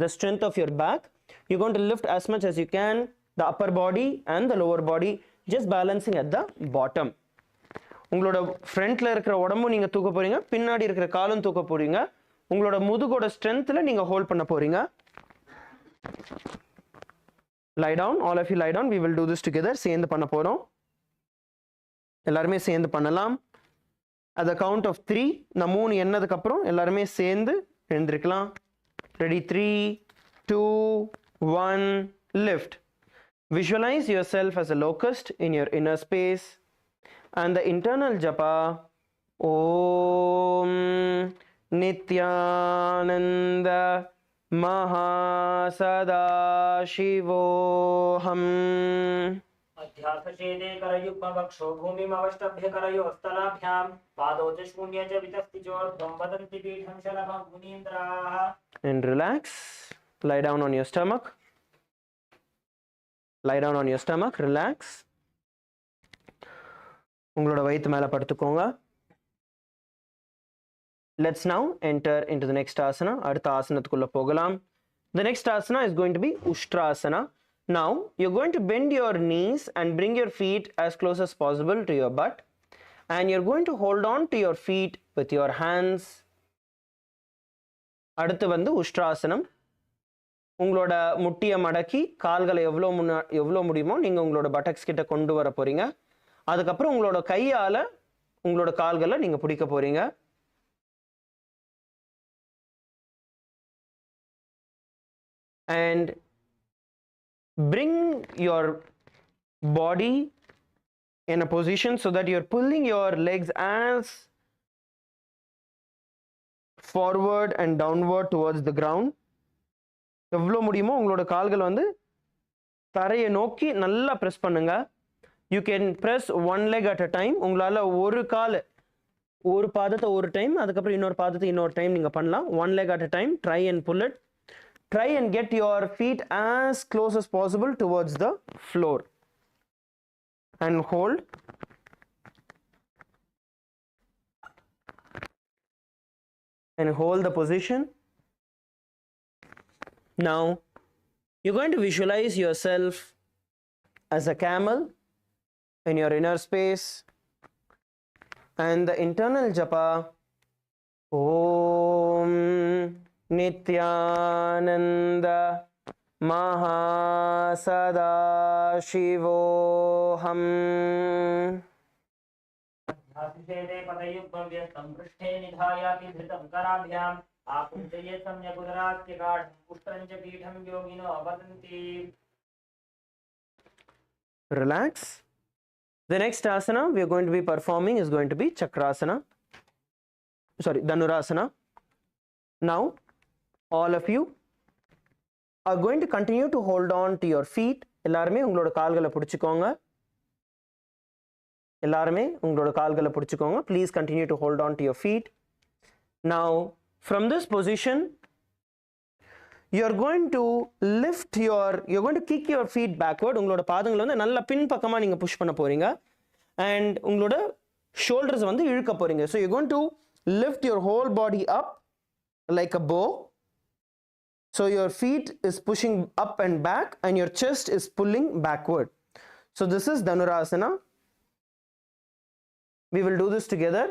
the strength of your back. You're going to lift as much as you can, the upper body and the lower body, just balancing at the bottom. உங்களோட ஃப்ரண்ட்ல இருக்கிற உடம்பும் நீங்க தூக்க போறீங்க, பின்னாடி இருக்கிற காலும் தூக்க போறீங்க. உங்களோட முதுகோட ஸ்ட்ரென்த்ல நீங்க ஹோல்ட் பண்ண போறீங்க. Lie down, all of you lie down. We will do this together. சேர்ந்து பண்ண போறோம். எல்லாரும் சேர்ந்து பண்ணலாம். At the count of 3, நான் 3 எண்ணதுக்கு அப்புறம் எல்லாரும் சேர்ந்து எழுந்திருக்கலாம். Ready? 3, 2, 1, lift. Visualize yourself as a locust in your inner space. And the internal japa, Om Nithyananda Mahasadaशिवोऽहम्.
अध्यासशेते करयुग्मवक्षो भूमिमवष्टभ्य करयोस्तलाभ्यां पादौ च शून्ये च वितस्तिचोर्ध्वं वदन्ति पीठं शलभं मुनीन्द्राः.
And relax. Lie down on your stomach. Lie down on your stomach. Relax. உங்களோட வயிற்று மேலே படுத்துக்கோங்க. Let's now enter into the next asana. அடுத்த ஆசனத்துக்குள்ள போகலாம். The next asana is going to be Ushtrasana. Now you're going to bend your knees and bring your feet as close as possible to your butt, and you're going to hold on to your feet with your hands. அடுத்து வந்து உஷ்ட்ராசனம். உங்களோட முட்டியை மடக்கி கால்களை எவ்வளோ முடியுமோ நீங்கள் உங்களோட பட்டக்ஸ் கிட்ட கொண்டு வர போகிறீங்க. அதுக்கப்புறம் உங்களோட கையால் உங்களோட கால்களை நீங்கள் பிடிக்க போகிறீங்க. And bring your body in a position so that you're pulling your legs as forward and downward towards the ground. எவ்வளோ முடியுமோ உங்களோட கால்கள் வந்து தரையை நோக்கி நல்லா ப்ரெஸ் பண்ணுங்க. You can press one leg at a time. உங்களால் ஒரு பாதத்தை ஒரு டைம், அதுக்கப்புறம் இன்னொரு பாதத்தை இன்னொரு டைம் நீங்கள் பண்ணலாம். One leg at a time. Try and pull it. Try and get your feet as close as possible towards the floor and hold. And hold the position. Now you're going to visualize yourself as a camel in your inner space, and the internal japa Om Nithyananda Mahasadaशिवोऽहम्.
ध्यासिषेते पतयुग्मव्यस्तं पृष्ठे निधायाति धृतं कराभ्याम् आकुञ्चये सम्यगुदरात्यगाढं पुष्टं च पीठं योगिनो वदन्ति.
Relax. The next asana we are going to be performing is going to be Chakrasana. Dhanurasana. Now all of you are going to continue to hold on to your feet. எல்லாருமே உங்களோட கால்களை பிடிச்சுக்கோங்க. Please continue to hold on to your feet. Now from this position you're going to kick your feet backward. உங்களோட பாதங்களை வந்து நல்ல பின் பக்கமா நீங்க push பண்ண போறீங்க. And உங்களோட shoulders வந்து இழுக்க போறீங்க. So you're going to lift your whole body up like a bow. So your feet is pushing up and back and your chest is pulling backward. So this is Dhanurasana. We will do this together.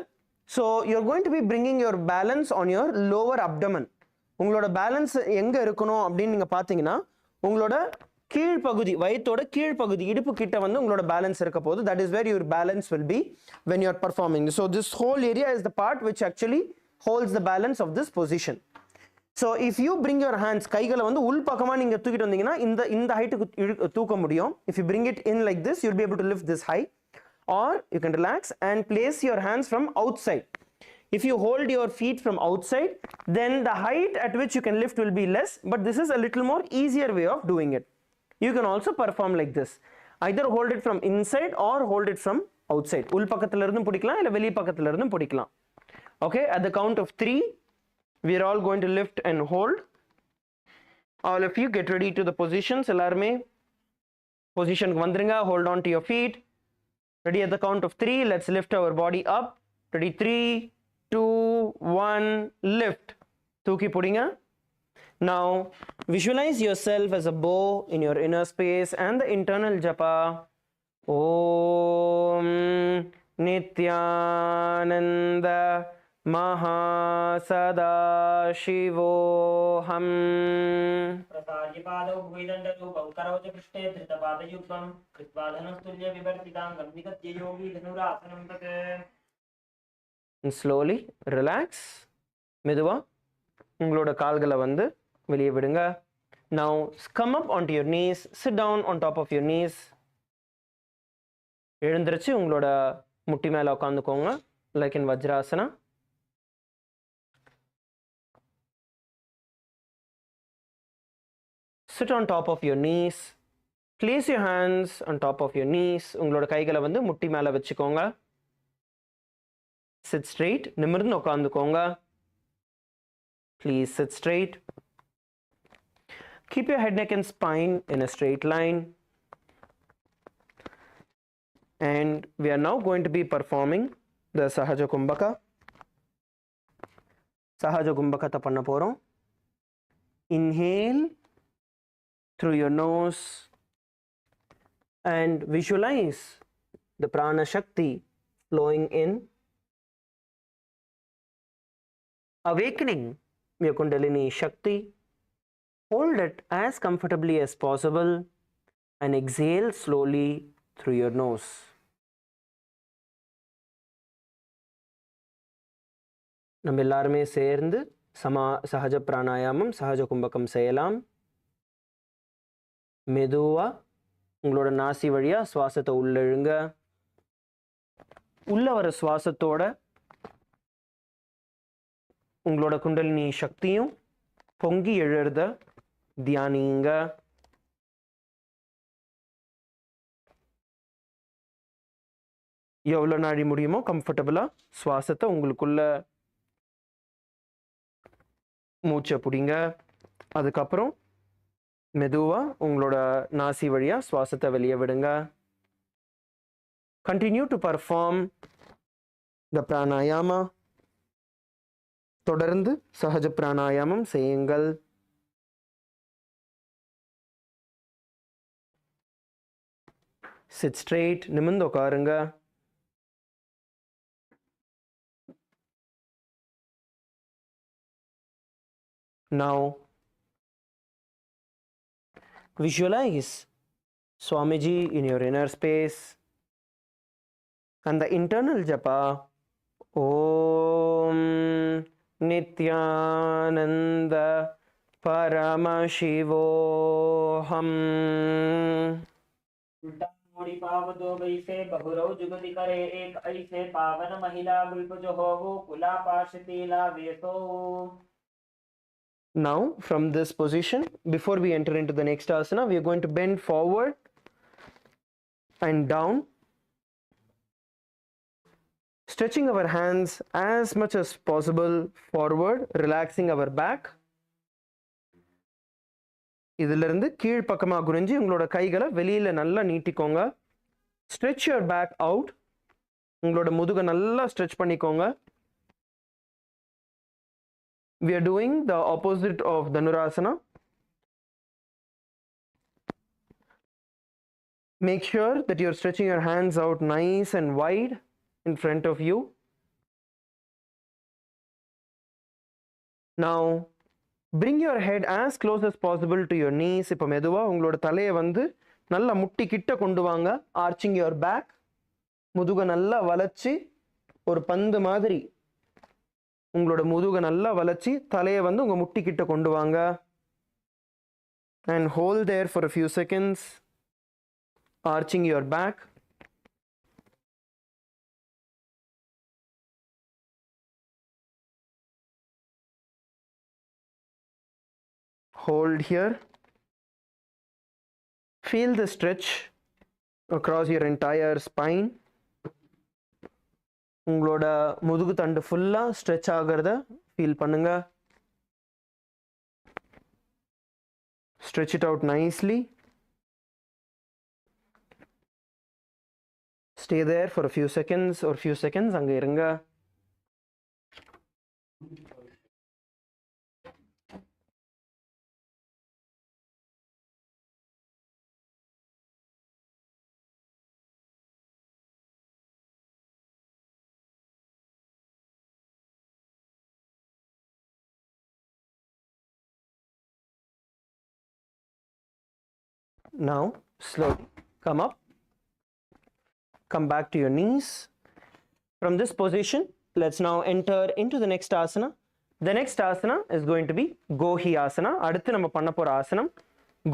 So you're going to be bringing your balance on your lower abdomen. உங்களோட balance எங்க இருக்கணும் அப்படின்னு நீங்க பாத்தீங்கன்னா உங்களோட கீழ்ப்பகுதி, வயித்தோட கீழ்ப்பகுதி, இடுப்பு கிட்ட வந்து உங்களோட பேலன்ஸ் இருக்க போகுது. That is where your balance will be when you're performing. So this whole area is the part which actually holds the balance of this position. So if you bring your hands, கைகளை வந்து உள் பக்கமா நீங்க தூக்கிட்டு வந்தீங்கன்னா இந்த ஹைட்டுக்கு தூக்க முடியும். If you bring it in like this, you'll be able to lift this high. Or you can relax and place your hands from outside. If you hold your feet from outside, then the height at which you can lift will be less, but this is a little more easier way of doing it. You can also perform like this. Either hold it from inside or hold it from outside. உள் பக்கத்துல இருந்தும் பிடிக்கலாம் இல்ல வெளி பக்கத்துல இருந்தும் பிடிக்கலாம். Okay, at the count of 3 we are all going to lift and hold. All of you get ready to the positions. எல்லாருமே பொசிஷனுக்கு வந்துருங்க. Hold on to your feet. Ready at the count of 3. Let's lift our body up. Ready? 3, 2, 1, lift. தூக்கி பிடிங்க. Now visualize yourself as a bow in your inner space and the internal japa Om Nithyananda Mahasadaशिवोऽहम्.
प्रसार्य पादौ भुविदण्डरूपं करोति पृष्ठे धृतपादयुग्मं कृत्वा धनुस्तुल्यविवर्तिताङ्गं निगत्य योगी धनुरासनं तत्.
And slowly relax. மெதுவா உங்களோட கால்களை வந்து வெளியே விடுங்க. Now come up onto your knees. Sit down on top of your knees. எழுந்திருச்சு உங்களோட முட்டி மேல உட்காந்துக்கோங்க. Like in Vajrasana. Sit on top of your knees. Place your hands on top of your knees. உங்களோட கைகளை வந்து முட்டி மேல வச்சுக்கோங்க. Sit straight. நிமிர்ந்து உட்காந்துக்கோங்க. Please sit straight. Keep your head, neck and spine in a straight line. and we are now going to be performing the Sahaja Kumbhaka. Sahaja Kumbhaka panna porom. Inhale through your nose and visualize the prana shakti flowing in, awakening your kundalini shakti. Hold it as comfortably as possible and exhale slowly through your nose. நம்ம எல்லாருமே சேர்ந்து சஹஜ பிராணாயாமம் சஹஜ கும்பகம் செய்யலாம். மெதுவா உங்களோட நாசி வழியா சுவாசத்தை உள்ளிழுங்க. உள்ள வர சுவாசத்தோட உங்களோட குண்டலினி சக்தியும் பொங்கி எழுறத தியானிங்க. எவ்வளோ நாடி முடியுமோ கம்ஃபர்டபுளா சுவாசத்தை உங்களுக்குள்ள மூச்சை பிடிங்க. அதுக்கப்புறம் மெதுவா உங்களோட நாசி வழியா சுவாசத்தை வெளியே விடுங்க. Continue to perform the pranayama. தொடர்ந்து சஹஜ பிராணாயாமம் செய்யுங்கள். Sit straight, நிமிர்ந்து உட்காருங்க. Now visualize Swamiji in your inner space and the internal japa Om Nithyananda Paramashivoham.
उल्टा मोड़ी पाव दो बैसे बहुरव जुगति करे एक ऐसे पावन महिला बुल्प जो हो वो कुला पाशतीला वेसो.
Now from this position, before we enter into the next asana, we are going to bend forward and down, stretching our hands as much as possible forward, relaxing our back. இதிலிருந்து கீழ் பக்கமா குனிஞ்சு உங்களோட கைகளை வெளியில நல்லா நீட்டிக்கோங்க. Stretch your back out. உங்களோட முதுகை நல்லா stretch பண்ணிக்கோங்க. We are doing the opposite of Dhanurasana. Make sure that you're stretching your hands out nice and wide in front of you. Now bring your head as close as possible to your knees. இப்போ மெதுவா உங்களோட தலையை வந்து நல்லா முட்டி கிட்ட கொண்டு வாங்க. Arching your back. முதுகை நல்லா வளைச்சி ஒரு பந்து மாதிரி உங்களோட முதுகை நல்லா வளைச்சி தலையை வந்து உங்க முட்டி கிட்ட கொண்டு வாங்க. And hold there for a few seconds, arching your back. Hold here. Feel the stretch across your entire spine. உங்களோட முதுகு தண்டு ஃபுல்லா ஸ்ட்ரெச் ஆகிறத ஃபீல் பண்ணுங்க. Stretch it out nicely. Stay there for a few seconds or few seconds அங்க இருங்க. Now slowly come up, come back to your knees. From this position, let's now enter into the next asana. The next asana is going to be Gohi asana. அடுத்து நம்ம பண்ண போற ஆசனம்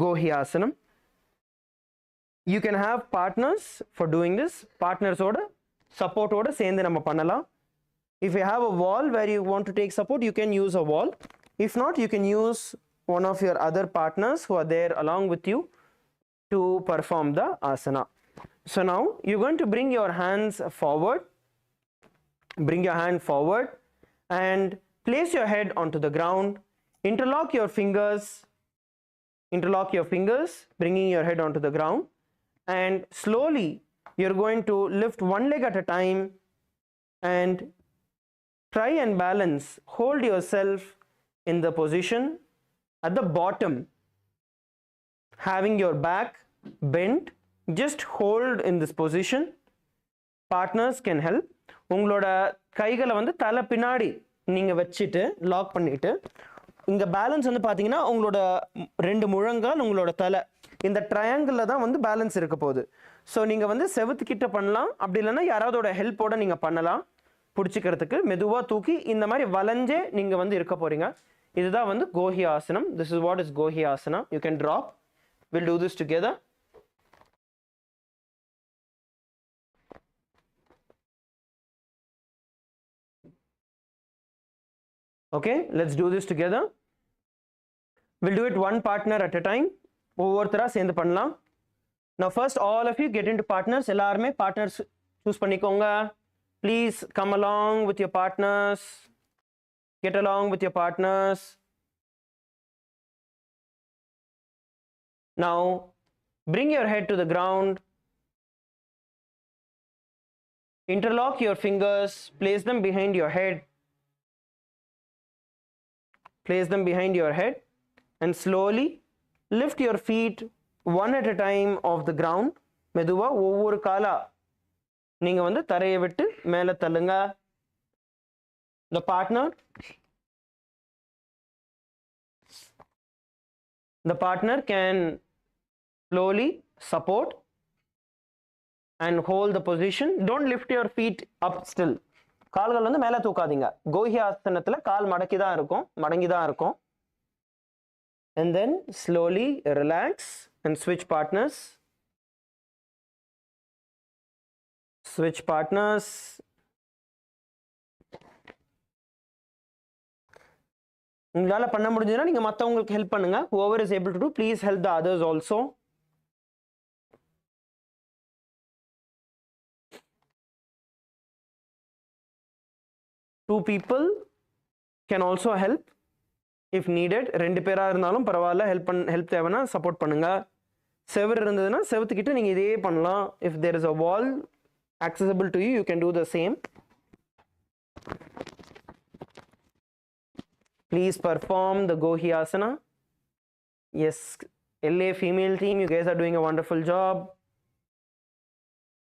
Gohi asanam. You can have partners for doing this. Partners ஓட support ஓட சேர்ந்து நம்ம பண்ணலாம். If you have a wall where you want to take support, you can use a wall. If not, you can use one of your other partners who are there along with you to perform the asana. So now you're going to bring your hands forward. Bring your hand forward and place your head onto the ground. Interlock your fingers. Interlock your fingers, bringing your head onto the ground, and slowly you're going to lift one leg at a time and try and balance. Hold yourself in the position at the bottom, having your back bent. Just hold in this position. Partners can help. உங்களோட கைகளை வந்து தலை பின்னாடி நீங்கள் வச்சுட்டு lock பண்ணிவிட்டு இங்கே balance வந்து பார்த்தீங்கன்னா உங்களோட 2 முழங்கால் உங்களோட தலை இந்த ட்ரையாங்கிளில் தான் வந்து பேலன்ஸ் இருக்க போகுது. ஸோ நீங்கள் வந்து செவுத்துக்கிட்ட பண்ணலாம், அப்படி இல்லைன்னா யாராவதோட ஹெல்ப்போட நீங்கள் பண்ணலாம். பிடிச்சிக்கிறதுக்கு மெதுவாக தூக்கி இந்த மாதிரி வளைஞ்சே நீங்கள் வந்து இருக்க போகிறீங்க. இதுதான் வந்து கோஹி ஆசனம். This is what is கோஹி asana. You can drop. Will do this together. Okay, let's do this together. We'll do it one partner at a time. ஒவ்வொருத்தரா சேர்ந்து பண்ணலாம். Now first all of you get into partners. எல்லாருமே partners choose பண்ணிக்கோங்க. Please come along with your partners. Get along with your partners. Now bring your head to the ground. Interlock your fingers. Place them behind your head. Place them behind your head and slowly lift your feet one at a time off the ground. மெதுவா ஒவ்வொரு காலா நீங்க வந்து தரையை விட்டு மேலே தள்ளுங்க. The partner can slowly support and hold the position. Don't lift your feet up still. கால்கள் வந்து மேலே தூக்காதீங்க. கோஹி ஆசனத்தில் கால் மடங்கி தான் இருக்கும். And then slowly relax and switch partners. உங்களால் பண்ண முடிஞ்சதுன்னா நீங்கள் மற்றவங்களுக்கு ஹெல்ப் பண்ணுங்க. whoever is able to do, please help the others also. Two people can also help if needed. 2 பேரா இருந்தாலும் பரவாயில்ல. ஹெல்ப் தேவைன்னா சப்போர்ட் பண்ணுங்க. செவர் இருந்ததுன்னா செவத்துக்கிட்ட நீங்கள் இதே பண்ணலாம். if there is a wall accessible to you, you can do the same. Please perform the Gohi Asana. Yes, LA female team, you guys are doing a wonderful job.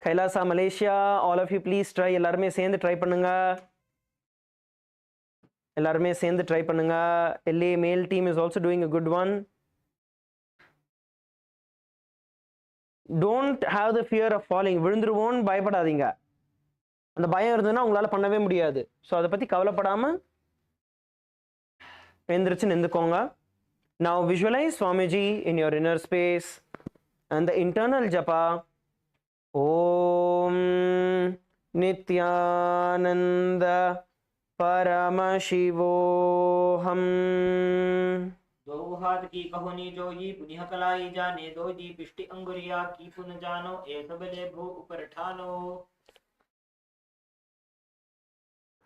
Kailasa Malaysia, all of you please try. எல்லாருமே சேர்ந்து try பண்ணுங்க. LA male team is also doing a good one. Don't have the fear of falling. விழுந்துருவோன்னு பயப்படாதீங்க. அந்த பயம் இருந்ததுன்னா உங்களால் பண்ணவே முடியாது. ஸோ அதை பற்றி கவலைப்படாமல் எழுந்திரிச்சு நின்றுக்கோங்க. Now visualize Swamiji in your inner space and the internal japa. Om Nithyananda Paramashivoham.
दो हाथ की कहोनी जोगी पुनिह कलाई जाने दो जी पिष्टि अंगुरिया की पुन जानो ए सबले भू ऊपर ठानो.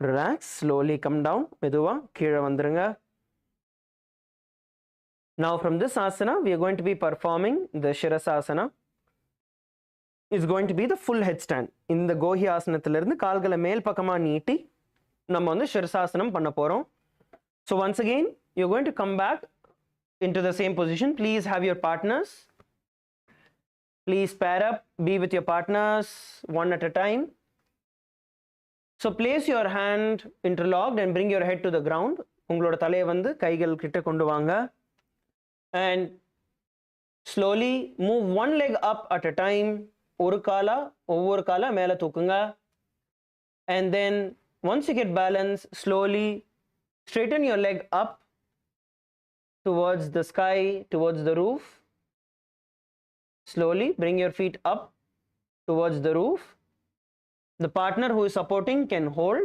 Relax, slowly come down. மெதுவா கீழே வந்துருங்க. Now from this asana we are going to be performing the Shirasasana. It's going to be the full headstand. இந்த கோஹி ஆசனத்திலிருந்து கால்களை மேல் பக்கமா நீட்டி நம்ம வந்து Shirasasana பண்ண போறோம். So once again you're going to come back into the same position. Please have your partners. Please pair up, be with your partners one at a time. So place your hand interlocked and bring your head to the ground. உங்களோட தலையை வந்து கைகள் கிட்ட கொண்டு வாங்க. And slowly move one leg up at a time. ஒவ்வொரு காலா மேலே தூக்குங்க. And then once you get balance, slowly straighten your leg up towards the sky, towards the roof. Slowly bring your feet up towards the roof. The partner who is supporting can hold.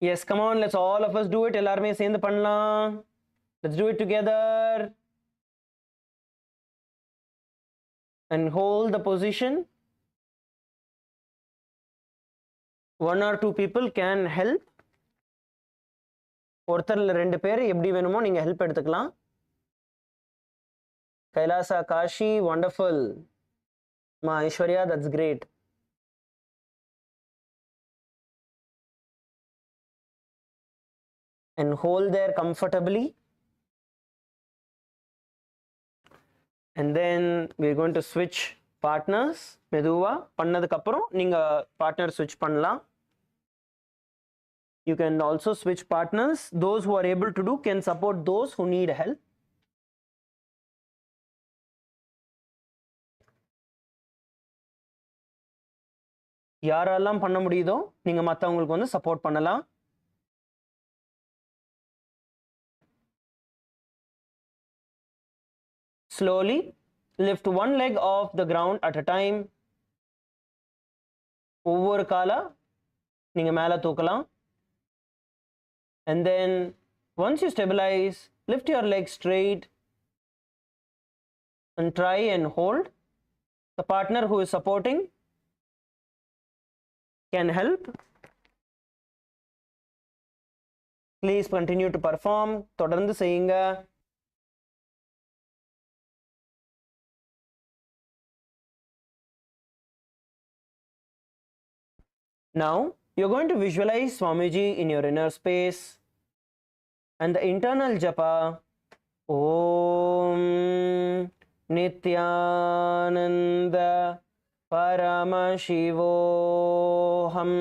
Yes, come on, let's all of us do it. எல்லாருமே சேர்ந்து பண்ணலாம். Let's do it together. And hold the position. 1 or 2 people can help. ஒருத்தர்ல 2 பேர் எப்படி வேணுமோ நீங்க help எடுத்துக்கலாம். Kailasa Kashi, wonderful. Ma Aishwarya, that's great. And hold there comfortably. And then we're going to switch partners. மெதுவா பண்ணதுக்கு அப்புறம் நீங்க partner switch பண்ணலாம். You can also switch partners. Those who are able to do can support those who need help. யாரெல்லாம் பண்ண முடியுதோ நீங்க மத்தவங்களுக்கு வந்து சப்போர்ட் பண்ணலாம். Slowly lift one leg off the ground at a time. ஒவ்வொரு காலா நீங்க மேல தூக்கலாம். And then once you stabilize, lift your leg straight and try and hold. The partner who is supporting can help. Please continue to perform. தொடர்ந்து செய்யுங்க. Now you're going to visualize Swamiji in your inner space and the internal japa Om Nithyananda Paramashivoham.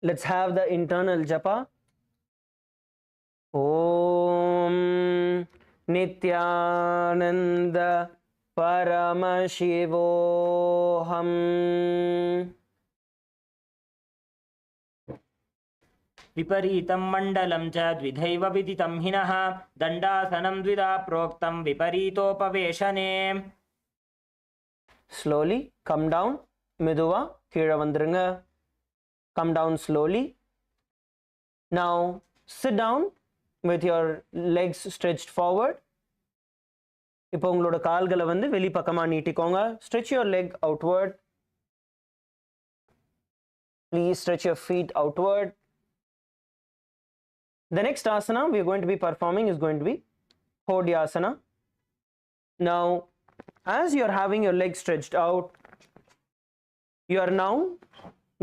Let's have the internal japa. Om Nithyananda Paramashivoham.
विपरीतं मण्डलं च द्विधैव विदितं हिनः दण्डासनं द्विधा प्रोक्तं विपरीतोपवेशने.
Slowly come down. மெதுவா கீழே வந்துருங்க. Come down slowly. Now sit down with your legs stretched forward. இப்போ உங்களோட கால்களை வந்து வெளிப்பக்கமா நீட்டிக்கோங்க. Stretch your leg outward. Please stretch your feet outward. The next asana we are going to be performing is going to be Hodyasana. Now, as you are having your legs stretched out, you are now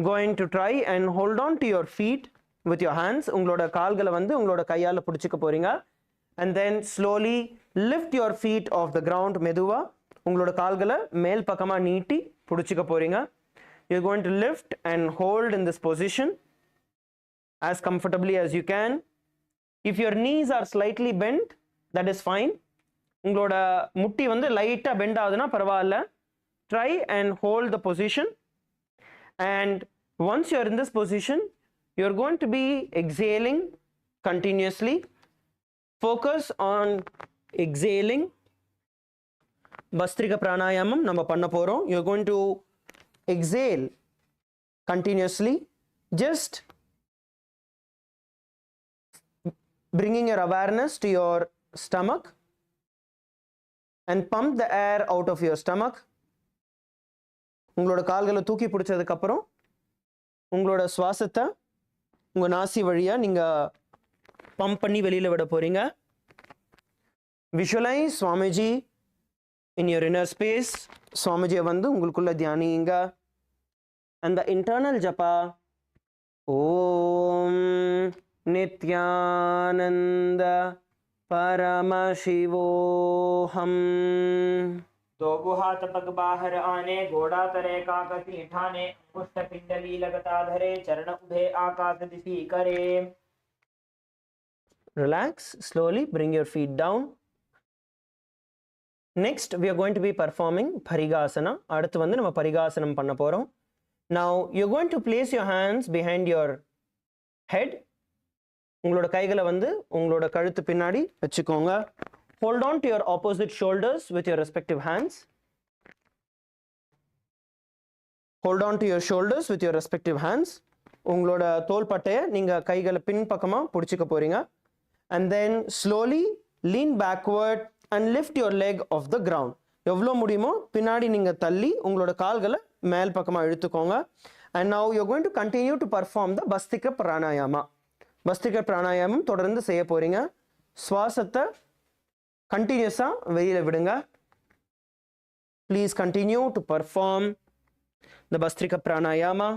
going to try and hold on to your feet with your hands. உங்களோட கால்களை வந்து உங்களோட கையால பிடிச்சுக்க போறீங்க. And then slowly lift your feet off the ground. மெதுவா உங்களோட கால்களை மேல் பக்கமா நீட்டி பிடிச்சுக்க போறீங்க. You're going to lift and hold in this position as comfortably as you can. If your knees are slightly bent, that is fine. உங்களோட முட்டி வந்து லைட்டா பெண்ட் ஆகுதுன்னா பரவாயில்ல. Try and hold the position. And once you're in this position, you're going to be exhaling continuously. Focus on exhaling. Bastrika pranayamam நம்ம பண்ண போறோம். You're going to exhale continuously. Just bringing your awareness to your stomach and pump the air out of your stomach. உங்களோட கால்களை தூக்கி பிடிச்சதுக்கு அப்புறம் உங்களோட சுவாசத்தை உங்க நாசி வழியா நீங்க பம்ப் பண்ணி வெளியில விட போறீங்க. Visualize Swamiji in your inner space. Swamiji வந்து உங்களுக்குள்ள தியானிங்க. And the internal japa Om Nithyananda Paramashivoham.
दो गुहात पग बाहर आने घोड़ा तरे काकसी ठाने पुष्ट पिंडली लगता धरे चरण उभे आकाश दिशी करे.
Relax, slowly bring your feet down. Next we are going to be performing Parigasana. அடுத்து வந்து நம்ம பரிகாசனம் பண்ண போறோம். Now you're going to place your hands behind your head. உங்களோட கைகளை வந்து உங்களோட கழுத்து பின்னாடி வச்சுக்கோங்க. Hold on to your opposite shoulders with your respective hands. Hold on to your shoulders with your respective hands. உங்களோட தோள்பட்டையை நீங்கள் கைகளை பின் பக்கமாக பிடிச்சிக்க போகிறீங்க. And then slowly lean backward and lift your leg off the ground. எவ்வளோ முடியுமோ பின்னாடி நீங்கள் தள்ளி உங்களோட கால்களை மேல் பக்கமாக இழுத்துக்கோங்க. And now you're going to continue to perform the Bhastrika Pranayama. Bhastrika Pranayamam தொடர்ந்து செய்ய போகிறீங்க. சுவாசத்தை கண்டினியூஸாக வெளியில் விடுங்க. Please continue to perform the Bhastrika Pranayama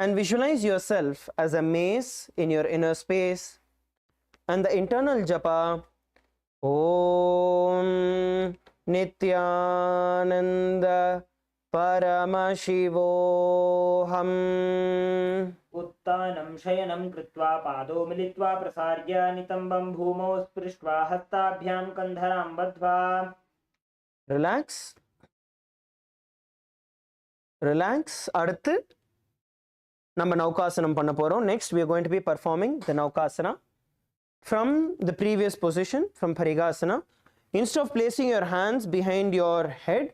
and visualize yourself as a mace in your inner space and the internal japa Om Nithyananda Paramashivoham.
उत्तानं शयनं कृत्वा पादौ मिलित्वा प्रसार्य नितम्बं भूमौ स्पृष्ट्वा हस्ताभ्यां कन्धरां बद्ध्वा.
Relax. அடுத்து நம்ம நௌகாசனம் பண்ண போகிறோம். Next we are going to be performing the Naukasana from the previous position, from Parigasana. Instead of placing your hands behind your head,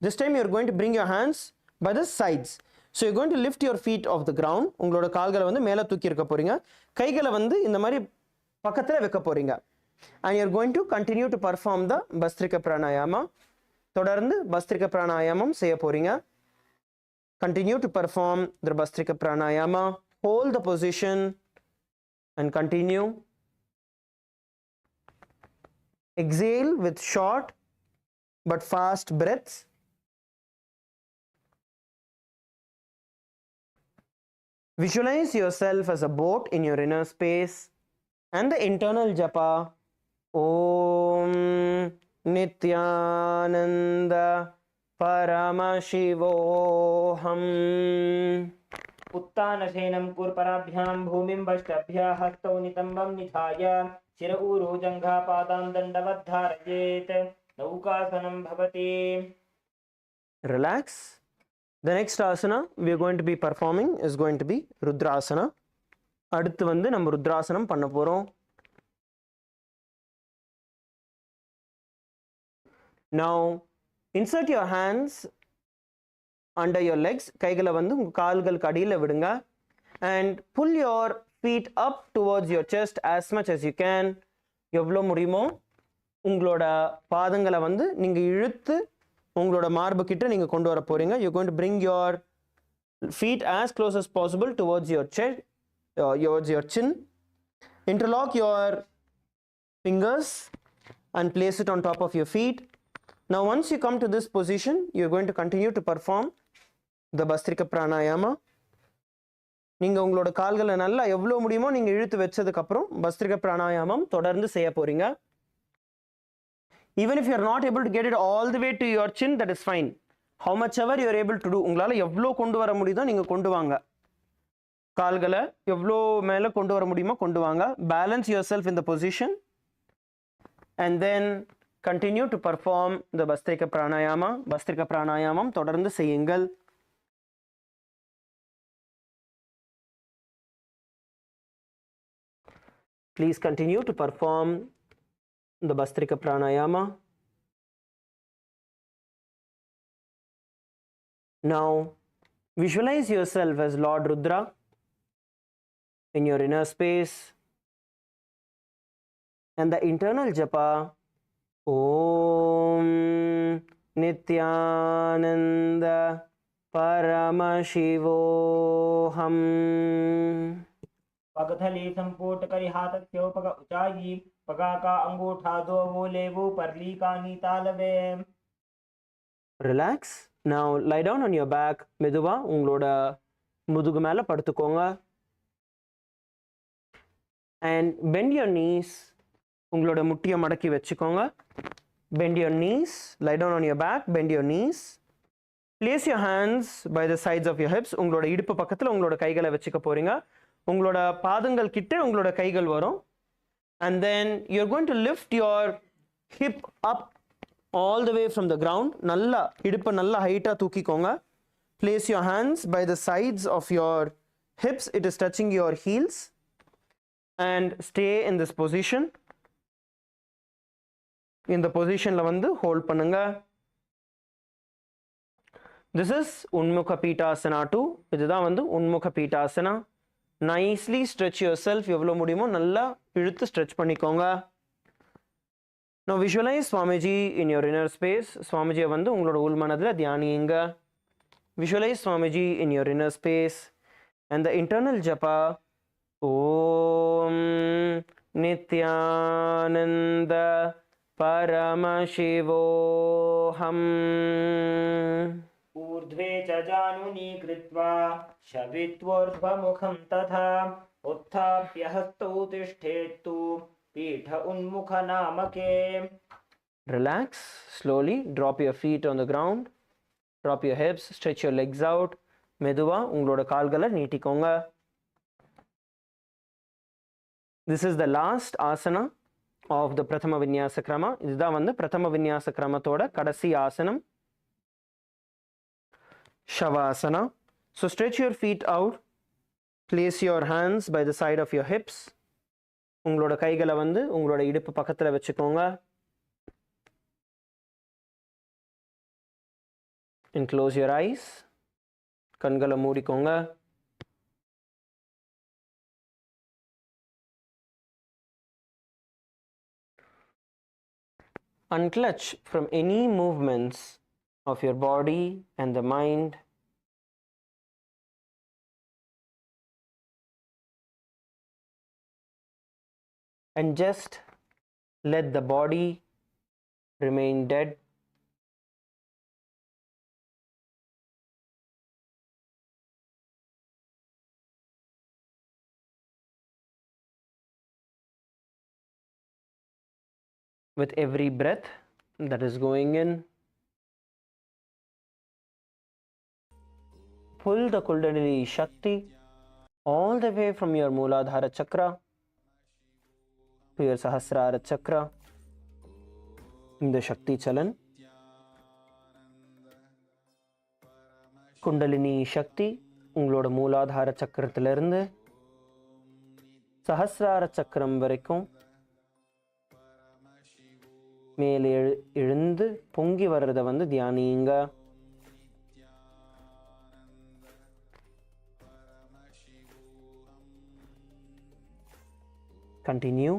this time you are going to bring your hands by the sides. So you are going to lift your feet off the ground. உங்களோட கால்களை வந்து மேலே தூக்கி இருக்க போகிறீங்க. கைகளை வந்து இந்த மாதிரி பக்கத்தில் வைக்க போகிறீங்க. And you are going to continue to perform the Bhastrika Pranayama. தொடர்ந்து Bhastrika Pranayamam செய்ய போகிறீங்க. Continue to perform the Bhastrika Pranayama. Hold the position and continue. Exhale with short but fast breaths. Visualize yourself as a boat in your inner space and the internal japa Om Nithyananda Paramashivoham.
उत्तानशयनं कुर्पराभ्यां भूमिं वष्टभ्यः हस्तौ नितम्बं निधाय शिर ऊरु जङ्घापादां दण्डवद्धारयेत्. नौकासनं भवति.
Relax. The next asana we are going to be performing is going to be Rudrasana. அடுத்து வந்து நம்ம ருத்ராசனம் பண்ண போகிறோம். Now insert your hands under your legs. கைகளை வந்து உங்கள் கால்களுக்கு அடியில் விடுங்க. And pull your feet up towards your chest as much as you can. எவ்வளோ முடியுமோ உங்களோட பாதங்களை வந்து நீங்கள் இழுத்து உங்களோட மார்பு கிட்ட நீங்கள் கொண்டு வர போகிறீங்க. You're going to bring your feet as close as possible towards your chest, towards your chin. Interlock your fingers and place it on top of your feet. Now once you come to this position, you're going to continue to perform the Bhastrika Pranayama. நீங்கள் உங்களோட கால்களை நல்லா எவ்வளோ முடியுமோ நீங்கள் இழுத்து வச்சதுக்கப்புறம் Bhastrika Pranayamam தொடர்ந்து செய்ய போகிறீங்க. Even if you are not able to get it all the way to your chin, that is fine. How much ever you are able to do. உங்களால் எவ்வளோ கொண்டு வர முடியுதோ நீங்கள் கொண்டு வாங்க. கால்களை எவ்வளோ மேலே கொண்டு வர முடியுமோ கொண்டு வாங்க. Balance yourself in the position and then continue to perform the Bhastrika Pranayama. Bhastrika Pranayamam தொடர்ந்து செய்யுங்கள். Please continue to perform the Bhastrika Pranayama. Now visualize yourself as Lord Rudra in your inner space and the internal japa Om Nithyananda Paramashivoham.
पगथली संपुट करि हाथ क्यों पग ऊंचाई पगा का अंगूठा दो वो ले वो परली का नीतालवे.
Relax. Now lie down on your back. மெதுவா உங்களோட முதுகு மேல படுத்துக்கோங்க. And bend your knees. உங்களோட முட்டியை மடக்கி வச்சுக்கோங்க. Bend your knees. Lie down on your back. Bend your knees. Place your hands by the sides of your hips. உங்களோட இடுப்பு பக்கத்தில் உங்களோட கைகளை வச்சுக்க போறீங்க. உங்களோட பாதங்கள் கிட்ட உங்களோட கைகள் வரும். And then you're going to lift your hip up all the way from the ground. நல்லா இடுப்பை நல்லா ஹைட்டாக தூக்கிக்கோங்க. Place your hands by the sides of your hips. It is touching your heels. And stay in this position. இந்த பொசிஷனில் வந்து hold பண்ணுங்க. This is Unmukha Pitasana 2. இதுதான் வந்து Unmukha Pitasana. Nicely stretch yourself. எவ்வளோ முடியுமோ நல்லா இழுத்து stretch பண்ணிக்கோங்க. Now visualize Swamiji in your inner space. Swamijiயை வந்து உங்களோட உள்மனதில் தியானியுங்க. Visualize Swamiji in your inner space. And the internal japa, Om Nithyananda Paramashivoham.
ऊर्ध्वे च जानुनी कृत्वा शवित्वोर्ध्वमुखं तथा उत्थाप्य हस्तौ तिष्ठेत्तु पीठ उन्मुखनामके.
Relax slowly. Drop your feet on the ground. Drop your hips. Stretch your legs out. மெதுவா உங்களோட கால்களை நீட்டிக்கோங்க. This is the last asana of the Prathama Vinyasa Krama. இதுதான் வந்து Prathama Vinyasa Kramatோட கடைசி ஆசனம். Shavasana. So stretch your feet out. Place your hands by the side of your hips. உங்களோட கைகளை வந்து உங்களோட இடுப்பு பக்கத்தில் வச்சுக்கோங்க. And close your eyes. கண்களை மூடிக்கோங்க. Unclutch from any movements of your body and the mind. And just let the body remain dead. With every breath that is going in, pull the Kundalini Shakti all the way from your Mooladhara Chakra to your Sahasrara Chakra. இந்த சக்தி சலன் குண்டலினி சக்தி உங்களோட மூலாதார சக்கரத்திலிருந்து சஹஸ்ரார சக்கரம் வரைக்கும் மேலே எழுந்து பொங்கி வர்றதை வந்து தியானியுங்க. Continue.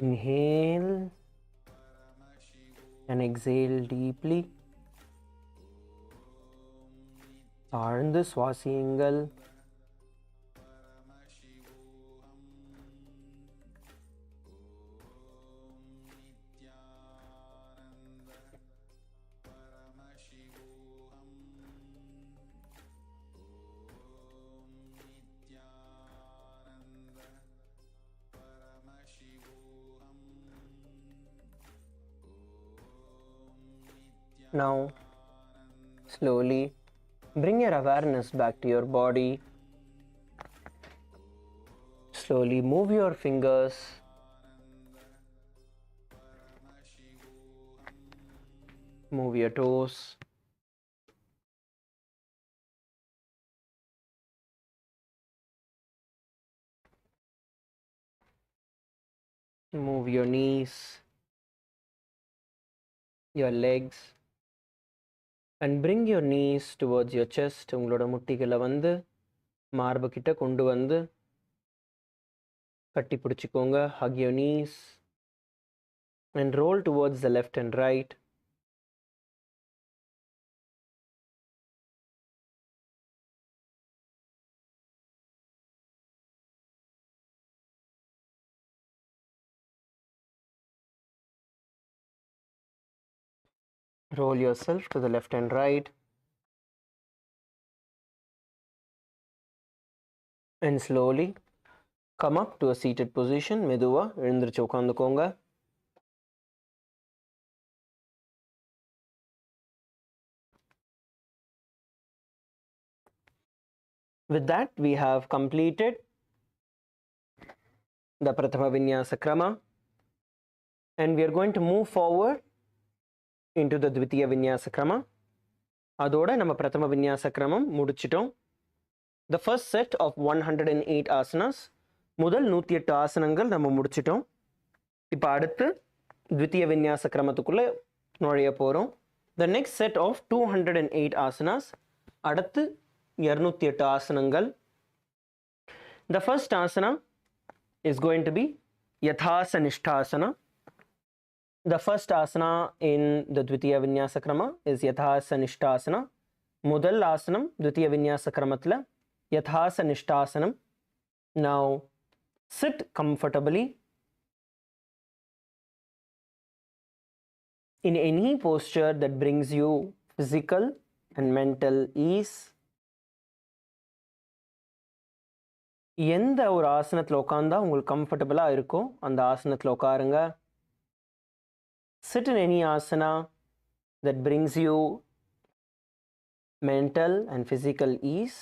Inhale and exhale deeply. ஆழ்ந்து சுவாசியுங்கள். Now, slowly bring your awareness back to your body. Slowly move your fingers. Move your toes. Move your knees, your legs, and bring your knees towards your chest. உங்களோட முட்டிகளை வந்து மார்பு கிட்ட கொண்டு வந்து கட்டி பிடிச்சிக்கோங்க. Hug your knees and roll towards the left and right. Roll yourself to the left and right. And slowly come up to a seated position. மெதுவா எழுந்திருச்சு உட்காந்துக்கோங்க. With that, we have completed the Prathama Vinyasa Krama, and we are going to move forward into the Dvitiya Vinyasa Krama. அதோட நம்ம பிரதம விநியாச கிரமம் முடிச்சிட்டோம். The first set of 108 asanas, முதல் 108 ஆசனங்கள் நம்ம முடிச்சிட்டோம். இப்போ அடுத்து த்விதிய விநியாச கிரமத்துக்குள்ள நுழைய போகிறோம். The next set of 208 asanas, அடுத்து 208 ஆசனங்கள். The first asana is going to be Yathasa Nishthasana. The first asana in the Dvitiya Vinyasa Krama is Yathasa Nishthasana. முதல் ஆசனம் Dvitiya Vinyasa Kramathla Yathasa Nishtasanam. Now sit comfortably in any posture that brings you physical and mental ease. எந்த ஒரு ஆசனத்தில் உட்கார்ந்தா உங்களுக்கு கம்ஃபர்டபுளாக இருக்கோ அந்த ஆசனத்தில் உட்காருங்க. Sit in any asana that brings you mental and physical ease.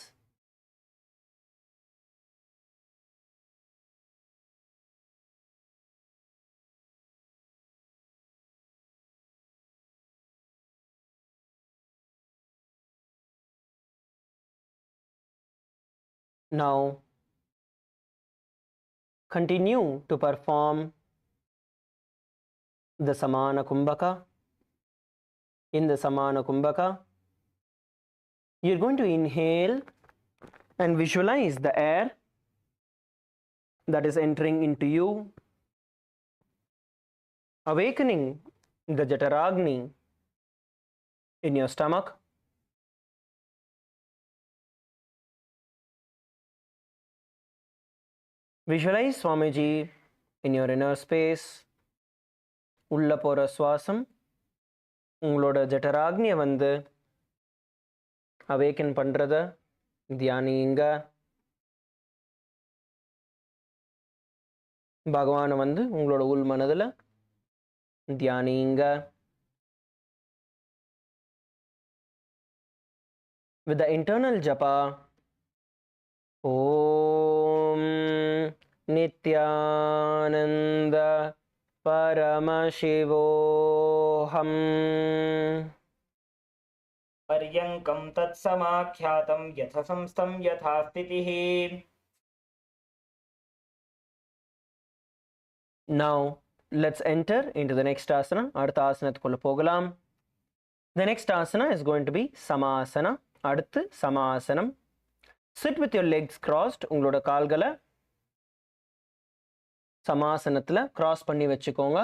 Now continue to perform the Samana Kumbhaka. In the Samana Kumbhaka, you're going to inhale and visualize the air that is entering into you, awakening the Jataragni in your stomach. Visualize Swamiji in your inner space. உள்ள போகிற சுவாசம் உங்களோட ஜட்டராக்னியை வந்து awaken பண்ணுறத தியானிங்க. பகவானை வந்து உங்களோட உள் மனதில் தியானிங்க. With the internal japa, Om Nithyananda परमशिवोऽहम्
पर्यङ्कं तत्समाख्यातं यथ संस्थं यथा स्थितिः.
Now let's enter into the next asana. அடுத்த ஆசனத்துக்குள்ள போகலாம். The next asana is going to be Samasana. அடுத்து சமாசனம். Sit with your legs crossed. உங்களோட கால்களை சமாசனத்தில் கிராஸ் பண்ணி வச்சுக்கோங்க.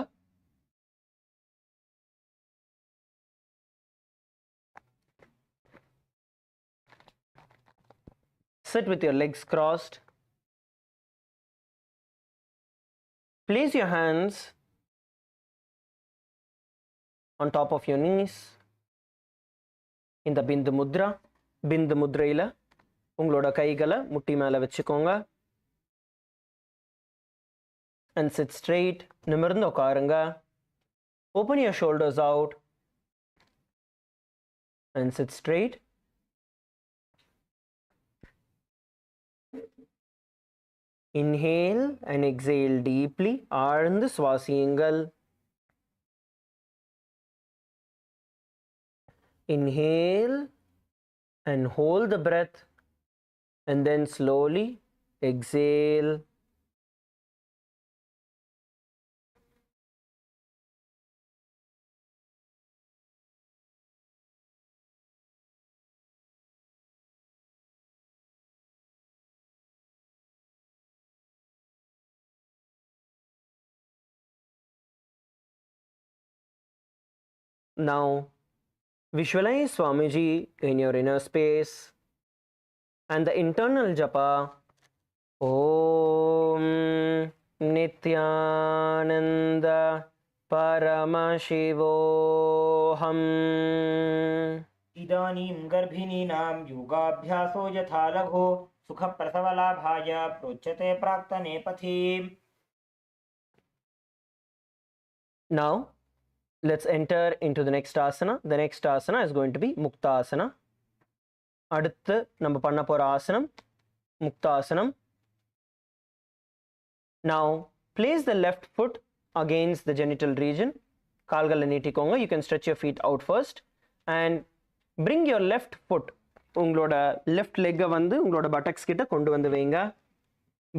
Sit with your legs crossed. Place your hands on top of your knees in the Bindu Mudra. Bindu Mudraila உங்களோட கைகளை முட்டி மேலே வச்சுக்கோங்க. And sit straight. நிமிர்ந்து உட்காருங்க. Open your shoulders out and sit straight. Inhale and exhale deeply. ஆழ்ந்து சுவாசியுங்கள். Inhale and hold the breath and then slowly exhale. Now visualize Swamiji in your inner space and the internal japa Om Nithyananda Paramashivoham.
इदानीं गर्भिणीनां योगाभ्यासो यथा लघो सुखप्रसवलाभाय प्रोच्यते प्राक्तने पथि.
Now let's enter into the next asana. The next asana is going to be Mukta asana. அடுத்து நம்ம பண்ண போற ஆசனம் முக்தாசனம். Now place the left foot against the genital region. கால்களை நீட்டிக்கோங்க. You can stretch your feet out first and bring your left foot உங்களோட left leg வந்து உங்களோட buttocks கிட்ட கொண்டு வந்து வைங்க.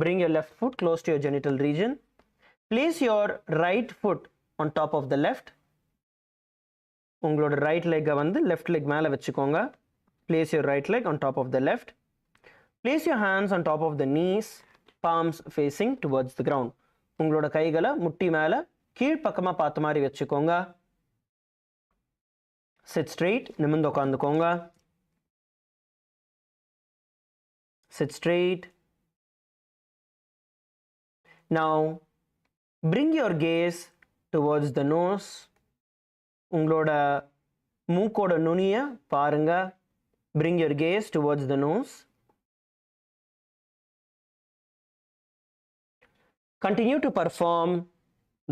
Bring your left foot close to your genital region. Place your right foot on top of the left. உங்களோட right leg வந்து left leg மேல வச்சுக்கோங்க. Place your right leg on top of the left. Place your hands on top of the knees, palms facing towards the ground. உங்களோட கைகளை முட்டி மேல கீழ்ப்பக்கமா பார்த்த மாதிரி வச்சுக்கோங்க. Sit straight, நிமிர்ந்து உட்கார்ந்துக்கோங்க. Sit straight. Now bring your gaze towards the nose. உங்களோட மூக்கோட நுனிய பாருங்க. Bring your gaze towards the nose. Continue to perform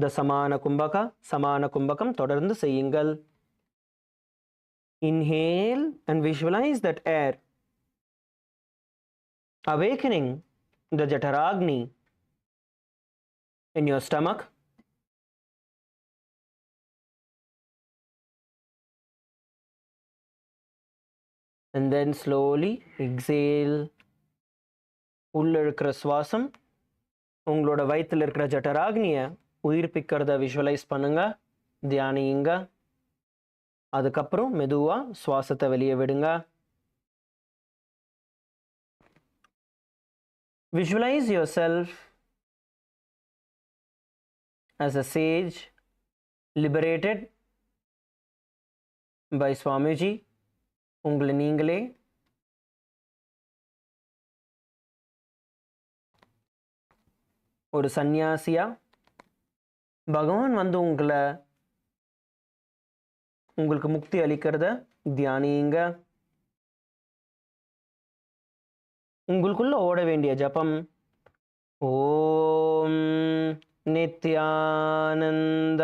the Samana Kumbhaka. Samana Kumbhakam தொடர்ந்து செய்யுங்கள். Inhale and visualize that air awakening the Jataragni in your stomach. And then slowly exhale. உள்ள இருக்கிற சுவாசம் உங்களோட வயிற்றில் இருக்கிற ஜட்டராக்னியை உயிர்ப்பிக்கிறத விஷுவலைஸ் பண்ணுங்க, தியானியுங்க. அதுக்கப்புறம் மெதுவாக சுவாசத்தை வெளியே விடுங்க. Visualize yourself as a sage liberated by Swamiji. உங்களை நீங்களே ஒரு சந்நியாசியா பகவான் வந்து உங்களுக்கு முக்தி அளிக்கிறத தியானியுங்க. உங்களுக்குள்ள ஓட வேண்டிய ஜபம் ஓம் நித்யானந்த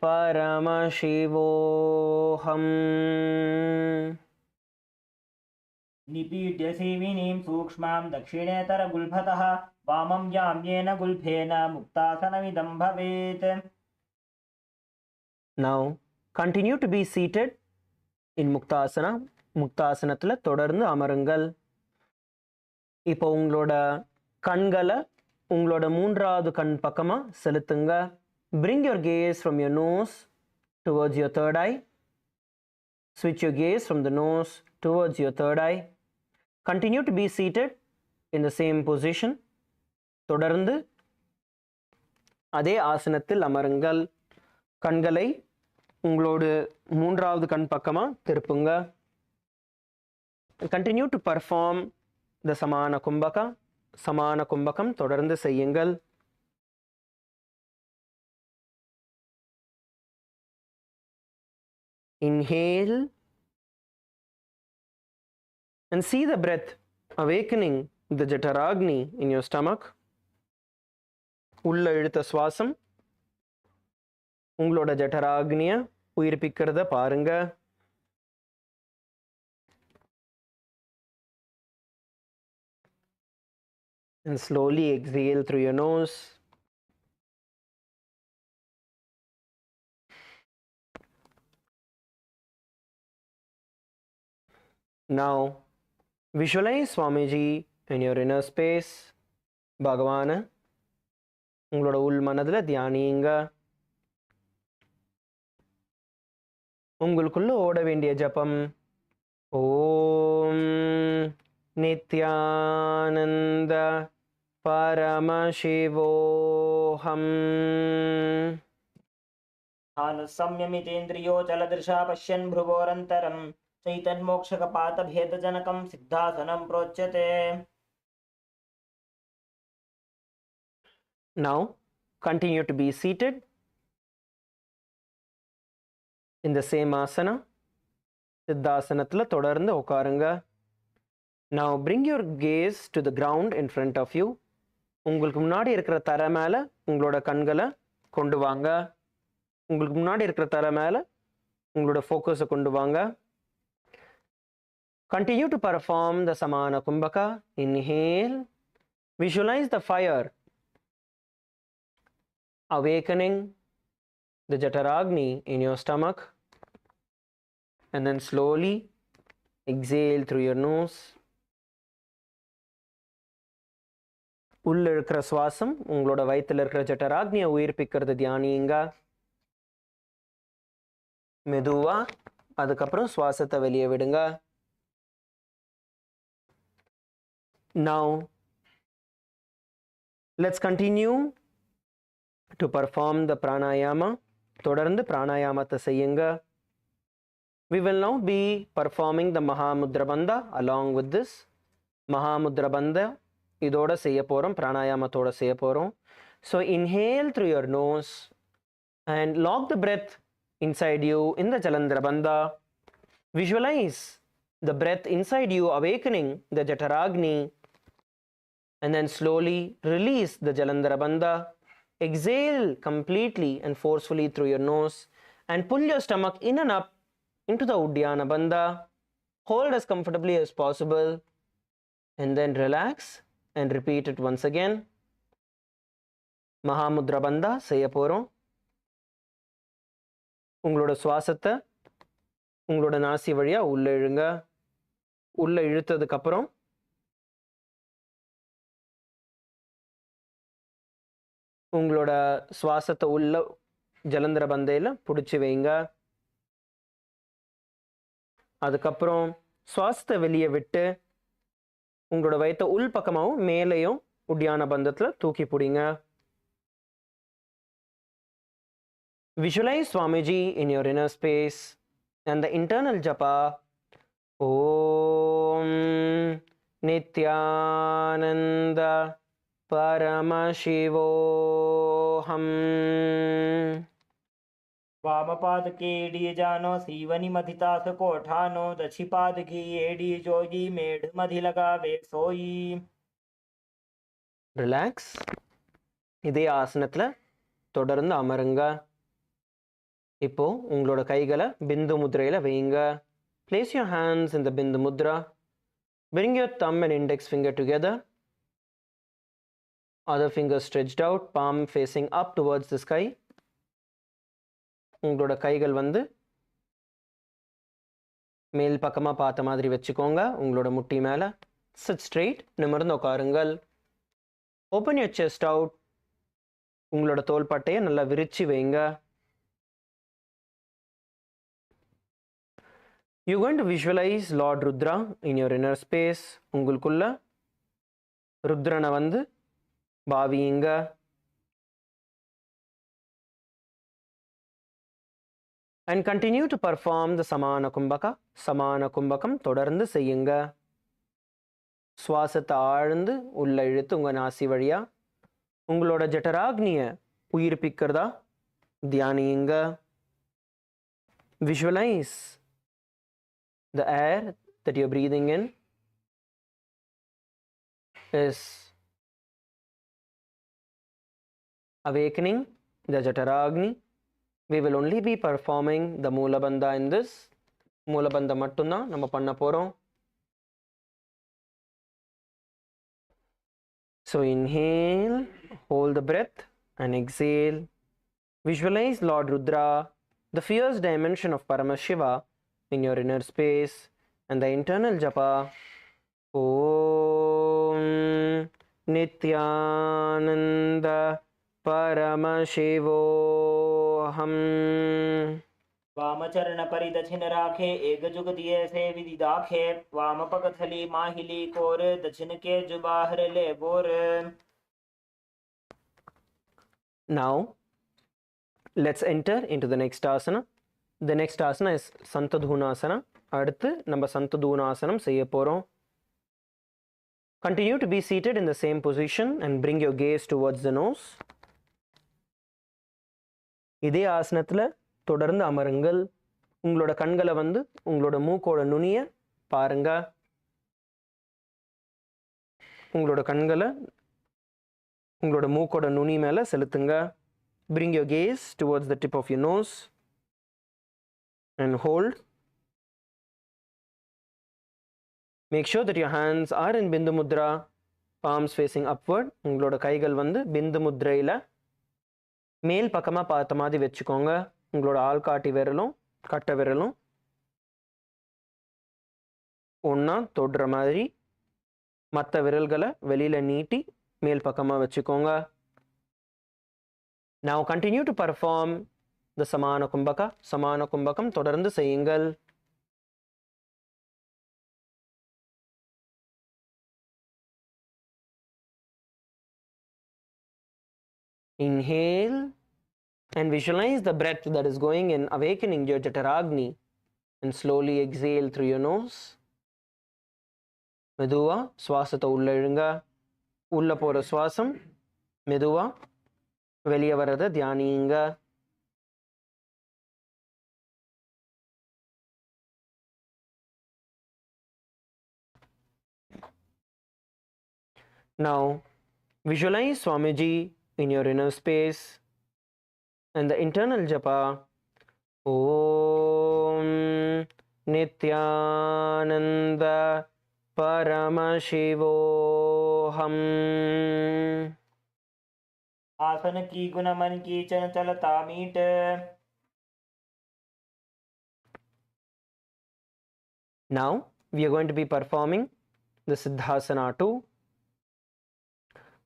பரமசிவோஹம்.
निपीड्य सेविनीं सूक्ष्मां दक्षिणेतरगुल्भतः वामं याम्येन गुल्फेन मुक्तासनमिदं भवेत्.
Now continue to be seated in Muktasana. முக்தாசனத்தில் தொடர்ந்து அமருங்கள். இப்போ உங்களோட கண்களை உங்களோட மூன்றாவது கண் பக்கமாக செலுத்துங்க. Bring your gaze from your nose towards your third eye. Switch your gaze from the nose towards your third eye. Continue to be seated in the same position. தொடர்ந்து அதே ஆசனத்தில் அமருங்கள். கண்களை உங்களோட மூன்றாவது கண் பக்கமாக திருப்புங்க. Continue to perform the Samana Kumbhaka. Samana Kumbhakam தொடர்ந்து செய்யுங்கள். Inhale and see the breath awakening the Jataragni in your stomach. உள்ள இழுத்த சுவாசம் உங்களோட ஜட்டராக்னியை உயிர்ப்பிக்கிறத பாருங்க. And slowly exhale through your nose. Now visualize Swamiji in your inner space. பகவான உங்களோட உள் மனதில் தியானியுங்க. உங்களுக்குள்ள ஓட வேண்டிய ஜபம் ஓம் நித்யானந்த பரமசிவோஹம்.
स्थानुसंयमितेन्द्रियो जलदृशा पश्यन् भ्रुवोरन्तरं चैतन्मोक्षकपातभेदजनकं सिद्धासनं प्रोच्यते.
Now continue to be seated in the same asana. சித்தாசனத்தில் தொடர்ந்து உட்காருங்க. Now bring your gaze to the ground in front of you. உங்களுக்கு முன்னாடி இருக்கிற தரை மேலே உங்களோட கண்களை கொண்டு வாங்க. உங்களுக்கு முன்னாடி இருக்கிற தரை மேலே உங்களோட ஃபோக்கஸை கொண்டு வாங்க. Continue to perform the Samana Kumbhaka. Inhale. Visualize the fire awakening the Jataragni in your stomach. And then slowly exhale through your nose. உள்ள இருக்கிற சுவாசம் உங்களோட வயிற்றில் இருக்கிற ஜட்டராக்னியை உயிர்ப்பிக்கிறது தியானிங்க. மெதுவா அதுக்கப்புறம் சுவாசத்தை வெளியே விடுங்க. Now let's continue to perform the pranayama. தொடர்ந்து பிராணாயாமத்தை செய்யுங்க. We will now be performing the Mahamudra Bandha along with this. Mahamudra Bandha இதோட செய்ய போகிறோம், பிராணாயாமத்தோட செய்ய போகிறோம். So inhale through your nose and lock the breath inside you in the Jalandhara Bandha. Visualize the breath inside you awakening the Jataragni and then slowly release the Jalandhara Bandha. Exhale completely and forcefully through your nose and pull your stomach in and up into the Uddiyana Bandha. Hold as comfortably as possible and then relax and repeat it once again. Mahamudra Bandha செய்ய போகிறோம். உங்களோட சுவாசத்தை உங்களோட நாசி வழியாக உள்ளே இழுங்க. உள்ளே இழுத்ததுக்கப்புறம் உங்களோட சுவாசத்தை உள்ள ஜலந்தர பந்தையில் பிடிச்சி வைங்க. அதுக்கப்புறம் சுவாசத்தை வெளியே விட்டு உங்களோட வயிற்ற உள் பக்கமாகவும் மேலேயும் உட்டியான பந்தத்தில் தூக்கி பிடிங்க. Visualize Swamiji in your inner space and the internal japa. Om Nithyananda Paramashivoham.
वामपादके एडिये जानो सीवनि मथितास कोठानो दक्षिपादकी एडिये जोगी मेढ़ मधि लगावे सोई.
ரிலாக்ஸ். இதே ஆசனத்தில் தொடர்ந்து அமருங்க. இப்போ உங்களோட கைகளை பிந்து முத்ரையில் வையுங்க. Place your hands in the Bindu Mudra. Bring your thumb and index finger together. Other finger stretched out, palm facing up towards the sky. உங்களோட கைகள் மேல் பக்கமாக பார்த்த மாதிரி வச்சுக்கோங்க. உங்களோட முட்டி மேலே. Sit straight. நிமிர்ந்து உட்காருங்கள். Open your chest out. உங்களோட தோள்பட்டையை நல்லா விரிச்சு வைங்க. You're going to visualize Lord Rudra in your inner space. உங்களுக்குள்ள ருத்ரனை பாவியுங்க. And continue to perform the Samana Kumbhaka. Samana Kumbhakam தொடர்ந்து செய்யுங்க. சுவாசத்தை ஆழ்ந்து உள்ள இழுத்து உங்கள் நாசி வழியா உங்களோட ஜட்டராக்னியை உயிர்ப்பிக்கிறதா தியானியுங்க. Visualize the air that you're breathing in is awakening the Jataragni. We will only be performing the Moola Bandha in this. Moola Bandha மட்டும்தான் நம்ம பண்ண போகிறோம். So inhale, hold the breath and exhale. Visualize Lord Rudra, the fierce dimension of Paramashiva in your inner space and the internal japa. Om Nithyananda Paramashivoham.
वामचरण परिदक्षिण राखे एक जुग दिए से विधि दाखे. वाम पगथली माहिली कोर दक्षिण के जुबाहर ले bore.
Now let's enter into the next asana. The next asana is Santadhunasana. அடுத்து நம்ம Santadhunasana செய்ய போறோம். Continue to be seated in the same position and bring your gaze towards the nose. இதே ஆசனத்தில் தொடர்ந்து அமருங்கள். உங்களோட கண்களை உங்களோட மூக்கோட நுனிய பாருங்க. உங்களோட கண்களை உங்களோட மூக்கோட நுனி மேலே செலுத்துங்க. Bring your gaze towards the tip of your nose and hold. Make sure that your hands are in Bindu Mudra, palms facing upward. உங்களோட கைகள் பிந்து முத்ரையில் மேல் பக்கமாக பார்த்த மாதிரி வச்சுக்கோங்க. உங்களோட ஆள்காட்டி விரலும் கட்டை விரலும் ஒன்றா தொடுற மாதிரி மற்ற விரல்களை வெளியில் நீட்டி மேல் பக்கமாக வச்சுக்கோங்க. Now continue to perform the Samana Kumbhaka. Samana Kumbhakam தொடர்ந்து செய்யுங்கள். Inhale and visualize the breath that is going in, awakening your Jataragni, and slowly exhale through your nose. மெதுவா சுவாசத்தை உள்ள இழுங்க. உள்ள போற சுவாசம் மெதுவா வெளியே வர்றதை தியானியுங்க. Now visualize Swamiji in your inner space and the internal japa Om Nithyananda Paramashivoham.
आसन की गुण मन की चंचलता meet.
Now we are going to be performing the Siddhasana 2.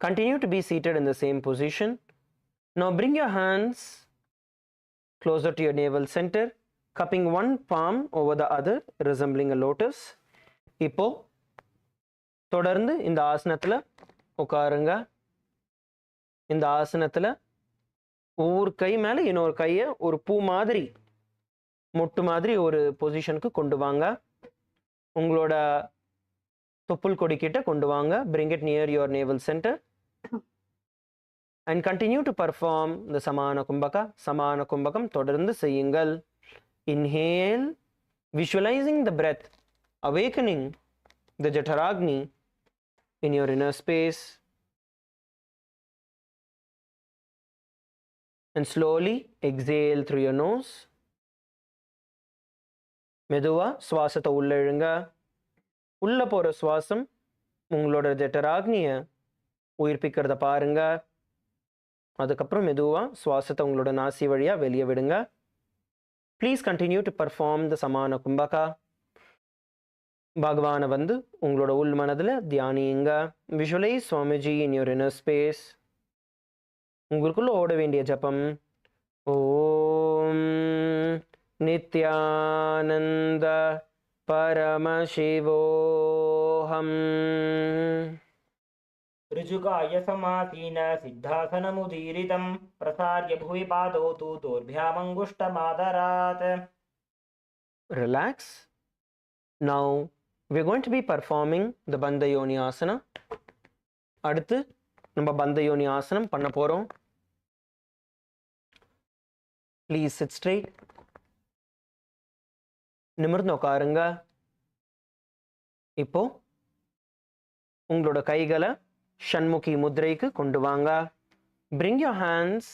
Continue to be seated in the same position. Now bring your hands closer to your navel center, cupping one palm over the other, resembling a lotus. இப்போ தொடர்ந்து இந்த ஆசனத்தில் உட்காருங்க. இந்த ஆசனத்தில் ஒவ்வொரு கை மேலே இன்னொரு கையை ஒரு பூ மாதிரி மொட்டு மாதிரி ஒரு பொசிஷனுக்கு கொண்டு வாங்க. உங்களோட தொப்புள் கொடிக்கிட்ட கொண்டு வாங்க. Bring it near your navel center and continue to perform the Samana Kumbhaka. Samana Kumbhakam தொடர்ந்து செய்யுங்கள். Inhale, visualizing the breath, awakening the Jataragni in your inner space, and slowly exhale through your nose. மெதுவா சுவாசத்தை உள்ள இழுங்க. உள்ள போற சுவாசம் உங்களோட ஜட்டராக்னியை உயிர்ப்பிக்கிறத பாருங்க. அதுக்கப்புறம் மெதுவா சுவாசத்தை உங்களோட நாசி வழியா வெளியே விடுங்க. Please continue to perform the Samana Kumbhaka. பகவானை உங்களோட உள் மனதில் தியானியுங்க. Visualize Swamiji in your inner space. உங்களுக்குள்ள ஓட வேண்டிய ஜபம் ஓம் நித்யானந்த பரமசிவோஹம்.
ऋजुकाय समासीन सिद्धासनमुदीरितं प्रसार्य भुवि पादौ तु दोर्भ्यामङ्गुष्टमादरात्.
Relax. Now we are going to be performing the Bandha Yoni Asana. அடுத்து நம்ம Bandha Yoni ஆசனம் பண்ண போறோம். Please sit straight. நிமிர்ந்து உட்காருங்க. இப்போ உங்களோட கைகளை ஷண்முகி முத்ரைக்கு கொண்டு வாங்க. Bring your hands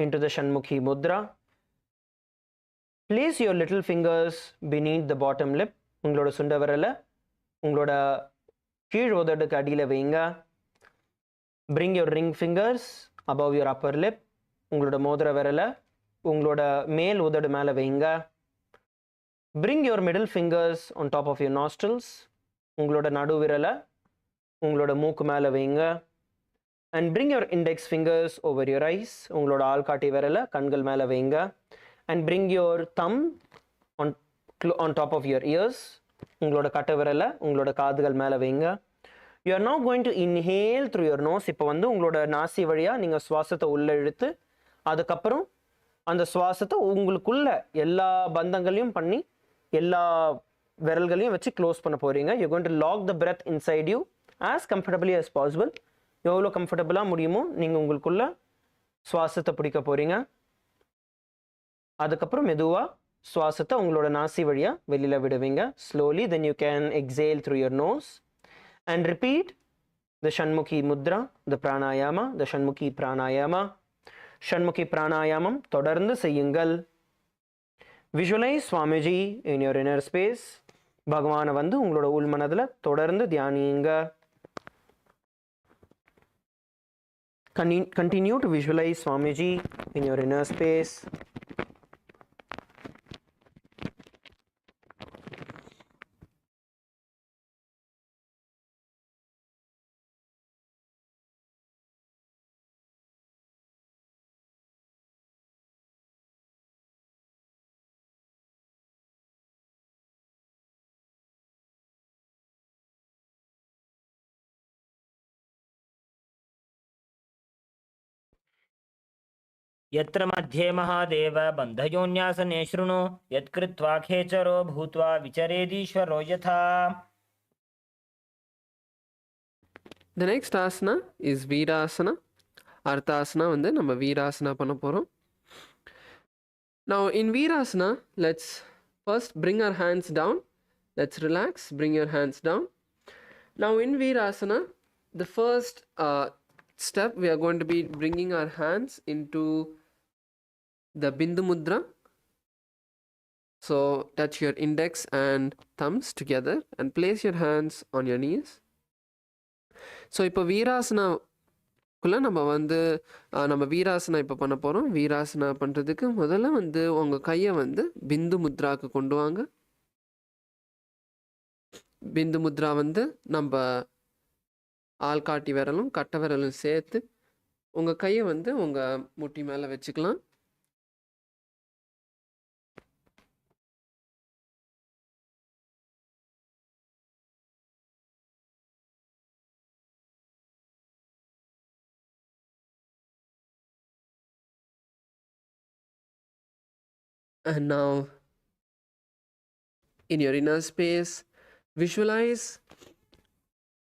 into the Shanmukhi Mudra. Place your little fingers beneath the bottom lip. உங்களோட சுண்ட விரலை உங்களோட கீழ் உதடுக்கு அடியில் வைங்க. Bring your ring fingers above your upper lip. உங்களோட மோதிர விரலை உங்களோட மேல் உதடு மேலே வைங்க. Bring your middle fingers on top of your nostrils. உங்களோட நடு விரலை உங்களோட மூக்கு மேலே வைங்க. And bring your index fingers over your eyes. உங்களோட ஆள்காட்டி விரலை கண்கள் மேலே வைங்க. And bring your thumb on top of your ears. உங்களோட கட்டை விரலை உங்களோட காதுகள் மேலே வைங்க. You are now going to inhale through your nose. இப்போ உங்களோட நாசி வழியாக நீங்கள் சுவாசத்தை உள்ளே இழுத்து அதுக்கப்புறம் அந்த சுவாசத்தை உங்களுக்குள்ள எல்லா பந்தங்களையும் பண்ணி எல்லா விரல்களையும் வச்சு க்ளோஸ் பண்ண போகிறீங்க. You going to lock the breath inside you as comfortably as possible. எவ்வளோ கம்ஃபர்டபுளாக முடியுமோ நீங்கள் உங்களுக்குள்ள சுவாசத்தை பிடிக்க போகிறீங்க. அதுக்கப்புறம் மெதுவாக சுவாசத்தை உங்களோட நாசி வழியாக வெளியில் விடுவீங்க. Slowly then you can exhale through your nose and repeat the Shanmukhi mudra, the pranayama, the Shanmukhi pranayama. Shanmukhi பிராணாயாமம் தொடர்ந்து செய்யுங்கள். Visualise Swamiji in your inner space. பகவானை வந்து உங்களோட உள்மனதில் தொடர்ந்து தியானியுங்க. Continue to visualize Swamiji in your inner space.
यत्र मध्ये महादेव बन्धयोन्यासने शृणु यत्कृत्वा खेचरो भूत्वा विचरेदीश्वरो यथा.
The next asana is Virasana. Arthasana வந்து நம்ம Virasana பண்ண போகிறோம். Now in Virasana, let's first bring our hands down. Let's relax, bring your hands down. Now in Virasana, the first step, we are going to be bringing our hands into the Bindu Mudra. So touch your index and thumbs together and place your hands on your knees. So இப்போ வீராசனாக்குள்ளே நம்ம வீராசனா இப்போ பண்ண போகிறோம். வீராசனா பண்ணுறதுக்கு முதல்ல உங்கள் கையை பிந்து முத்ராவுக்கு கொண்டு வாங்க. பிந்து முத்ரா நம்ம ஆள்காட்டி விரலும் கட்டை விரலும் சேர்த்து உங்கள் கையை உங்கள் முட்டி மேலே வச்சுக்கலாம். And now in your inner space, visualize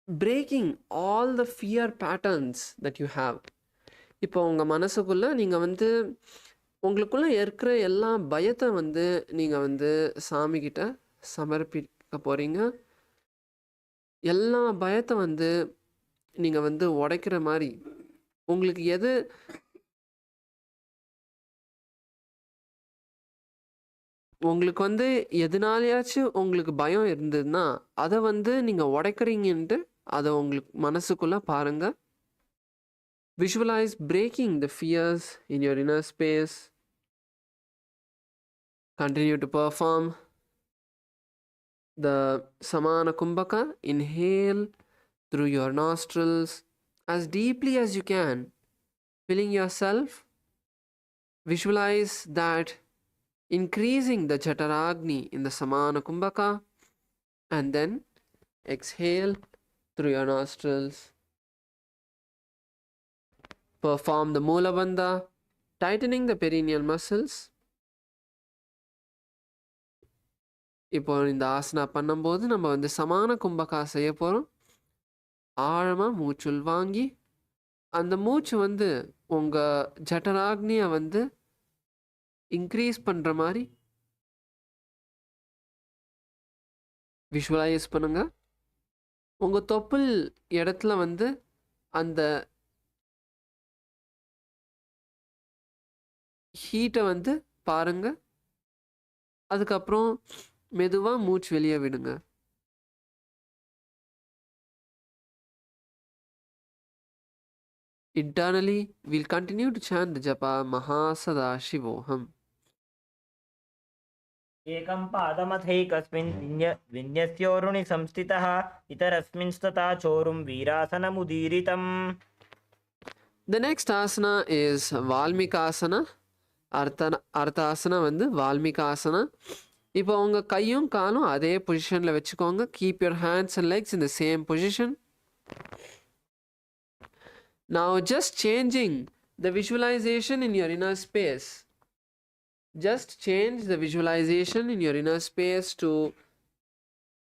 breaking all the fear patterns that you have. இப்போ உங்கள் மனசுக்குள்ளே நீங்கள் உங்களுக்குள்ளே இருக்கிற எல்லா பயத்தை நீங்கள் சாமிக்கிட்ட சமர்ப்பிக்க போகிறீங்க. எல்லா பயத்தை நீங்கள் உடைக்கிற மாதிரி உங்களுக்கு உங்களுக்கு எதுனாலையாச்சும் உங்களுக்கு பயம் இருந்ததுன்னா அதை நீங்கள் உடைக்கிறீங்கன்ட்டு அதை உங்களுக்கு மனசுக்குள்ளே பாருங்கள். Visualize breaking the fears in your inner space. Continue to perform the Samana Kumbhaka. Inhale through your nostrils as deeply as you can, filling yourself. Visualize that increasing the Jataragni in the Samana Kumbhaka, and then exhale through your nostrils. Perform the Mula Bandha, tightening the perineal muscles. இப்போ இந்த ஆசனா பண்ணும்போது நம்ம சமான கும்பகா செய்ய போகிறோம். ஆழமாக மூச்சுள் வாங்கி அந்த மூச்சு உங்கள் ஜட்டராக்னியை இன்க்ரீஸ் பண்ணுற மாதிரி விஷுவலைஸ் பண்ணுங்க. உங்கள் தொப்புள் இடத்துல அந்த ஹீட்டை பாருங்க. அதுக்கப்புறம் மெதுவாக மூச்சு வெளியே விடுங்க. Internally, we'll continue to chant the japa Mahasada Shivoham.
एकं पादमथैकस्मिन् विन्यस्योरुणि संस्थितः इतरस्मिंस्तथा चोरुं वीरासनमुदीरितम्.
The next asana is Valmikasana. Arthasana Valmikasana. இப்போ உங்கள் கையும் காலும் அதே பொசிஷனில் வச்சுக்கோங்க. Keep your hands and legs in the same position. Now just changing the visualization in your inner space. just change the visualization in your inner space to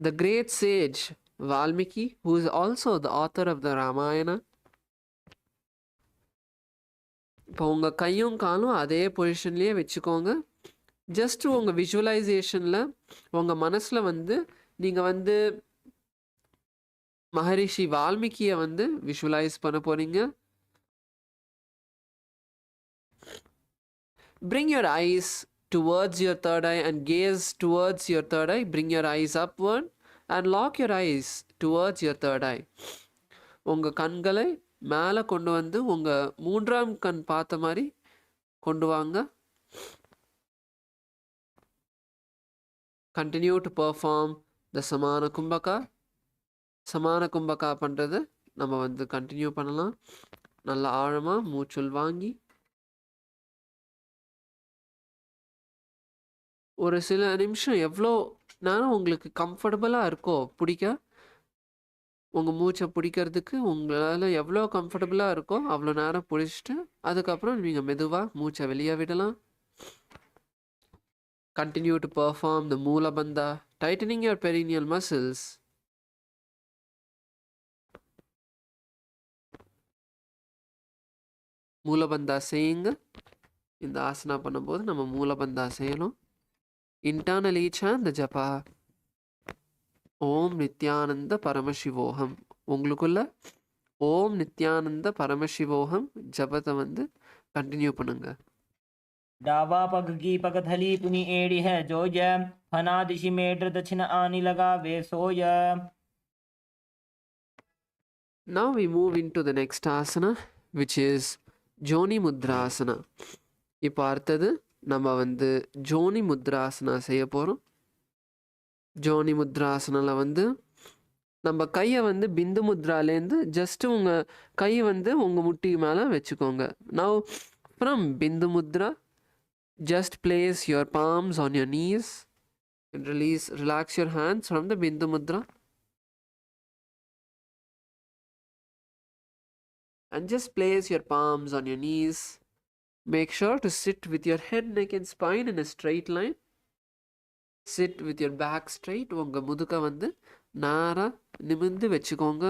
the great sage Valmiki, who is also the author of the Ramayana. இப்போ உங்கள் கையும் காலும் அதே பொசிஷன்லேயே வச்சுக்கோங்க. Just உங்கள் விஷுவலைசேஷனில் உங்கள் மனசில் வந்து நீங்கள் வந்து மகரிஷி வால்மீகியை வந்து விஷுவலைஸ் பண்ண போகிறீங்க. Bring your eyes towards your third eye and gaze towards your third eye. Bring your eyes upward and lock your eyes towards your third eye. உங்கள் கண்களை மேலே கொண்டு வந்து உங்கள் மூன்றாம் கண் பார்த்த மாதிரி கொண்டு வாங்க. Continue to perform the Samana Kumbhaka. Samana Kumbhaka பண்ணுறது நம்ம வந்து கண்டினியூ பண்ணலாம். நல்லா ஆழமாக மூச்சுள் வாங்கி ஒரு சில நிமிஷம் எவ்வளோ நேரம் உங்களுக்கு கம்ஃபர்டபுளாக இருக்கோ பிடிக்க, உங்கள் மூச்சை பிடிக்கிறதுக்கு உங்களால் எவ்வளோ கம்ஃபர்டபுளாக இருக்கோ அவ்வளோ நேரம் பிடிச்சிட்டு அதுக்கப்புறம் நீங்கள் மெதுவாக மூச்சை வெளியே விடலாம். Continue to perform the Moola Bandha, tightening your perineal muscles. Moola Bandha செய்யுங்க. இந்த ஆசனா பண்ணும்போது நம்ம Moola Bandha செய்யணும். Internally chant the japa Om Nithyananda Paramashivoham. உங்களுக்குள்ள ஓம் நித்யானந்த பரமசிவோகம் ஜபத்தை வந்து கண்டினியூ பண்ணுங்க.
डावा पग की पगथली पुनि एड़ी है जोज फना दिशि मेड्र दक्षिण आनी लगा वे सोय.
Now we move into the next asana, which is Joni Mudrasana. இப்போ அடுத்தது நம்ம வந்து ஜோனி முத்ராசனா செய்ய போகிறோம். ஜோனி முத்ராசனில் வந்து நம்ம கையை வந்து பிந்து முத்ராலேருந்து ஜஸ்ட்டு உங்கள் கை வந்து உங்கள் முட்டி மேலே வச்சுக்கோங்க. Now from Bindu Mudra, just place your palms on your knees and relax your hands from the Bindu Mudra. And just place your palms on your knees. Make sure to sit with your head, neck and spine in a straight line. Sit with your back straight. உங்கள் முதுக வந்து நேரா நிமிர்ந்து வச்சுக்கோங்க.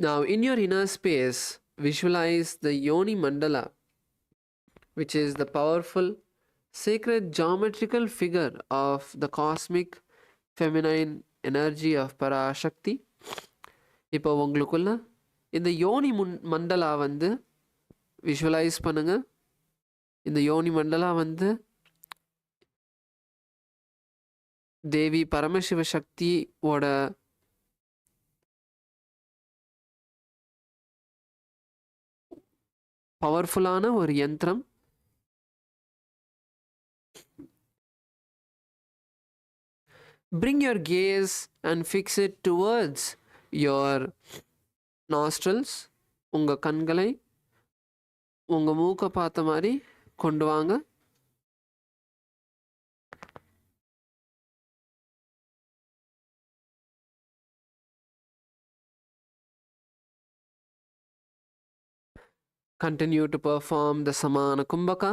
Now in your inner space, visualize the Yoni Mandala, which is the powerful sacred geometrical figure of the cosmic feminine energy of Parashakti. இப்போ உங்களுக்குள்ள இந்த யோனி மண்டலா வந்து விஷுவலைஸ் பண்ணுங்க. இந்த யோனி மண்டலா வந்து தேவி பரமசிவ சக்தியோட பவர்ஃபுல்லான ஒரு யந்திரம். Bring your gaze and fix it towards your nostrils. உங்கள் கண்களை உங்கள் மூக்கை பார்த்த மாதிரி கொண்டு வாங்க. Continue to perform the Samana Kumbhaka.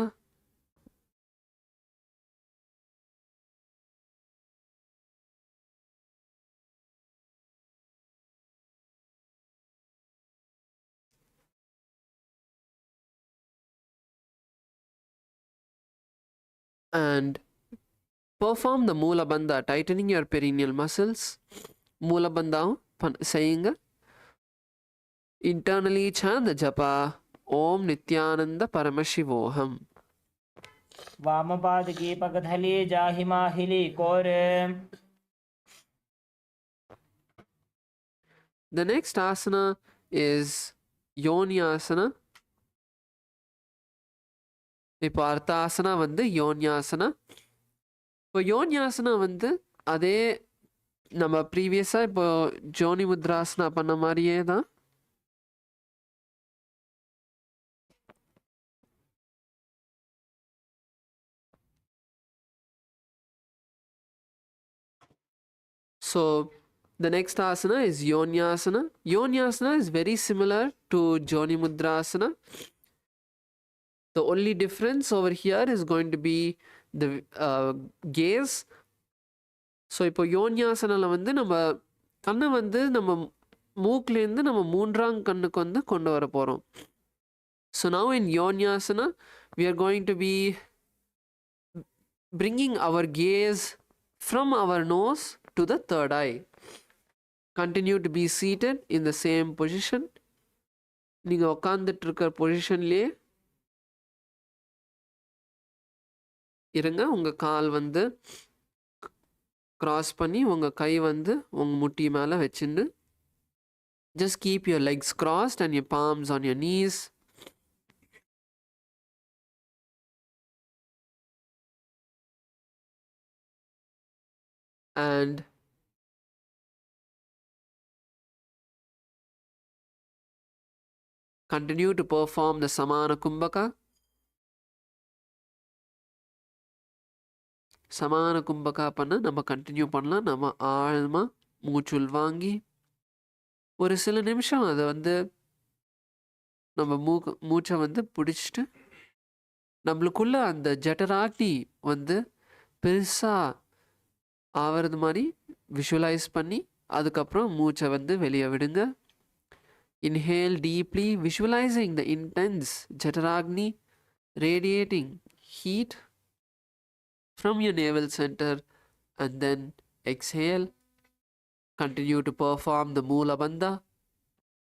And perform the Moola Bandha, tightening your perineal muscles. Moola Bandha saying internally chant the japa Om Nithyananda Paramashivoham.
वामपाद की पगथली जाहि माहिली core.
The next asana is Yonyasana. இப்போ அடுத்த ஆசனா வந்து யோன்யாசனா. இப்போ யோன்யாசனா வந்து அதே நம்ம ப்ரீவியஸாக இப்போ ஜோனி முத்ராசனா பண்ண மாதிரியே தான். So the next asana is Yonyasana. Yonyasana is very similar to Joni Mudrasana. The only difference over here is going to be the gaze. So இப்போ யோன்யாசனில் வந்து நம்ம கண்ணை வந்து நம்ம மூக்குலேருந்து நம்ம மூன்றாம் கண்ணுக்கு வந்து கொண்டு வர போகிறோம். ஸோ நவ் இன் யோன்யாசனா we are going to be bringing our gaze from our nose to the third eye. Continue to be seated in the same position. நீங்கள் உட்காந்துட்டு இருக்கிற பொசிஷன்லேயே இருங்க. உங்கள் கால் வந்து க்ராஸ் பண்ணி உங்கள் கை வந்து உங்கள் முட்டி மேலே வச்சுண்டு just keep your legs crossed and your palms on your knees. And continue to perform the Samana Kumbhaka. சமான கும்பகா பண்ண நம்ம கண்டினியூ பண்ணலாம். நம்ம ஆழமாக மூச்சுள் வாங்கி ஒரு சில நிமிஷம் அதை வந்து நம்ம மூச்சை வந்து பிடிச்சிட்டு நம்மளுக்குள்ள அந்த ஜட்டராக்னி வந்து பெருசாக ஆகிறது மாதிரி விஷுவலைஸ் பண்ணி அதுக்கப்புறம் மூச்சை வந்து வெளியே விடுங்க. Inhale deeply, visualizing the intense Jataragni radiating heat from your navel center, and then exhale. Continue to perform the Moola Bandha.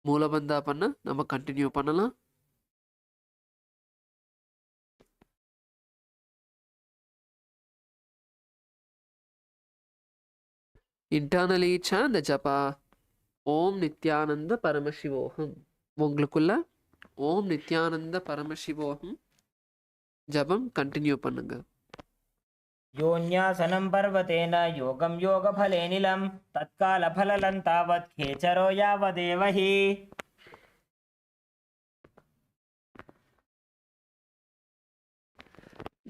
Moola Bandha panna nama continue pannalam. Internally chant the japa Om Nithyananda Paramashivoham. உங்களுக்குள்ள ஓம் நித்யானந்த பரமசிவோகம் ஜபம் continue பண்ணுங்க.
योन्यासनं पर्वतेन योगं योगफलेनिलं तत्कालफललं तावत् खेचरो यावदेव हि.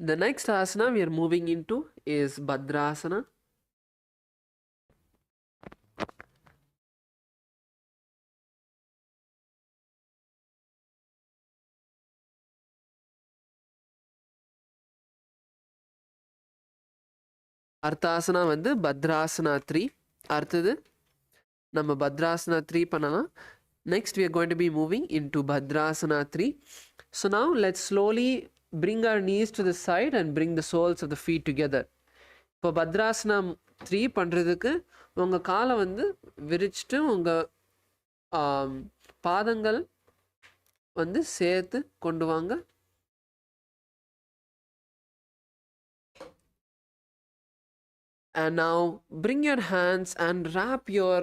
The next asana we are moving into is Bhadrasana. அர்த்தாசனா வந்து பத்ராசனா 3. அடுத்தது நம்ம பத்ராசனா 3 பண்ணலாம். Next we are going to be moving into Bhadrasana 3. So now let's slowly bring our knees to the side and bring the soles of the feet together. இப்போ பத்ராசனா 3 பண்ணுறதுக்கு உங்கள் காலை வந்து விரிச்சிட்டு உங்கள் பாதங்கள் வந்து சேர்த்து கொண்டு வாங்க. And now bring your hands and wrap your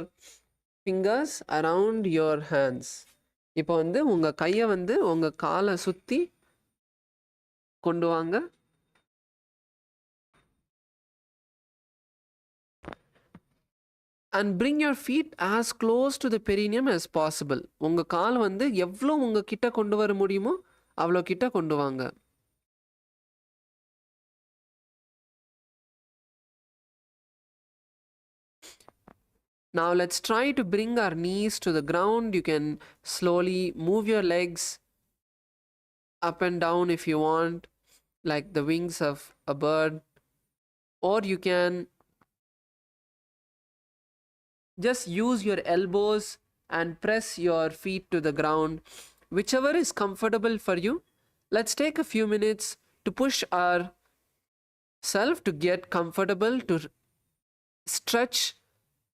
fingers around your hands. இப்போ வந்து உங்கள் கையை வந்து உங்கள் காலை சுற்றி கொண்டு வாங்க. And bring your feet as close to the perineum as possible. உங்கள் கால் வந்து எவ்வளோ உங்கள் கிட்ட கொண்டு வர முடியுமோ அவ்வளோ கிட்ட கொண்டு வாங்க. Now let's try to bring our knees to the ground. You can slowly move your legs up and down if you want, like the wings of a bird, or you can just use your elbows and press your feet to the ground, whichever is comfortable for you. Let's take a few minutes to push ourselves to get comfortable, to stretch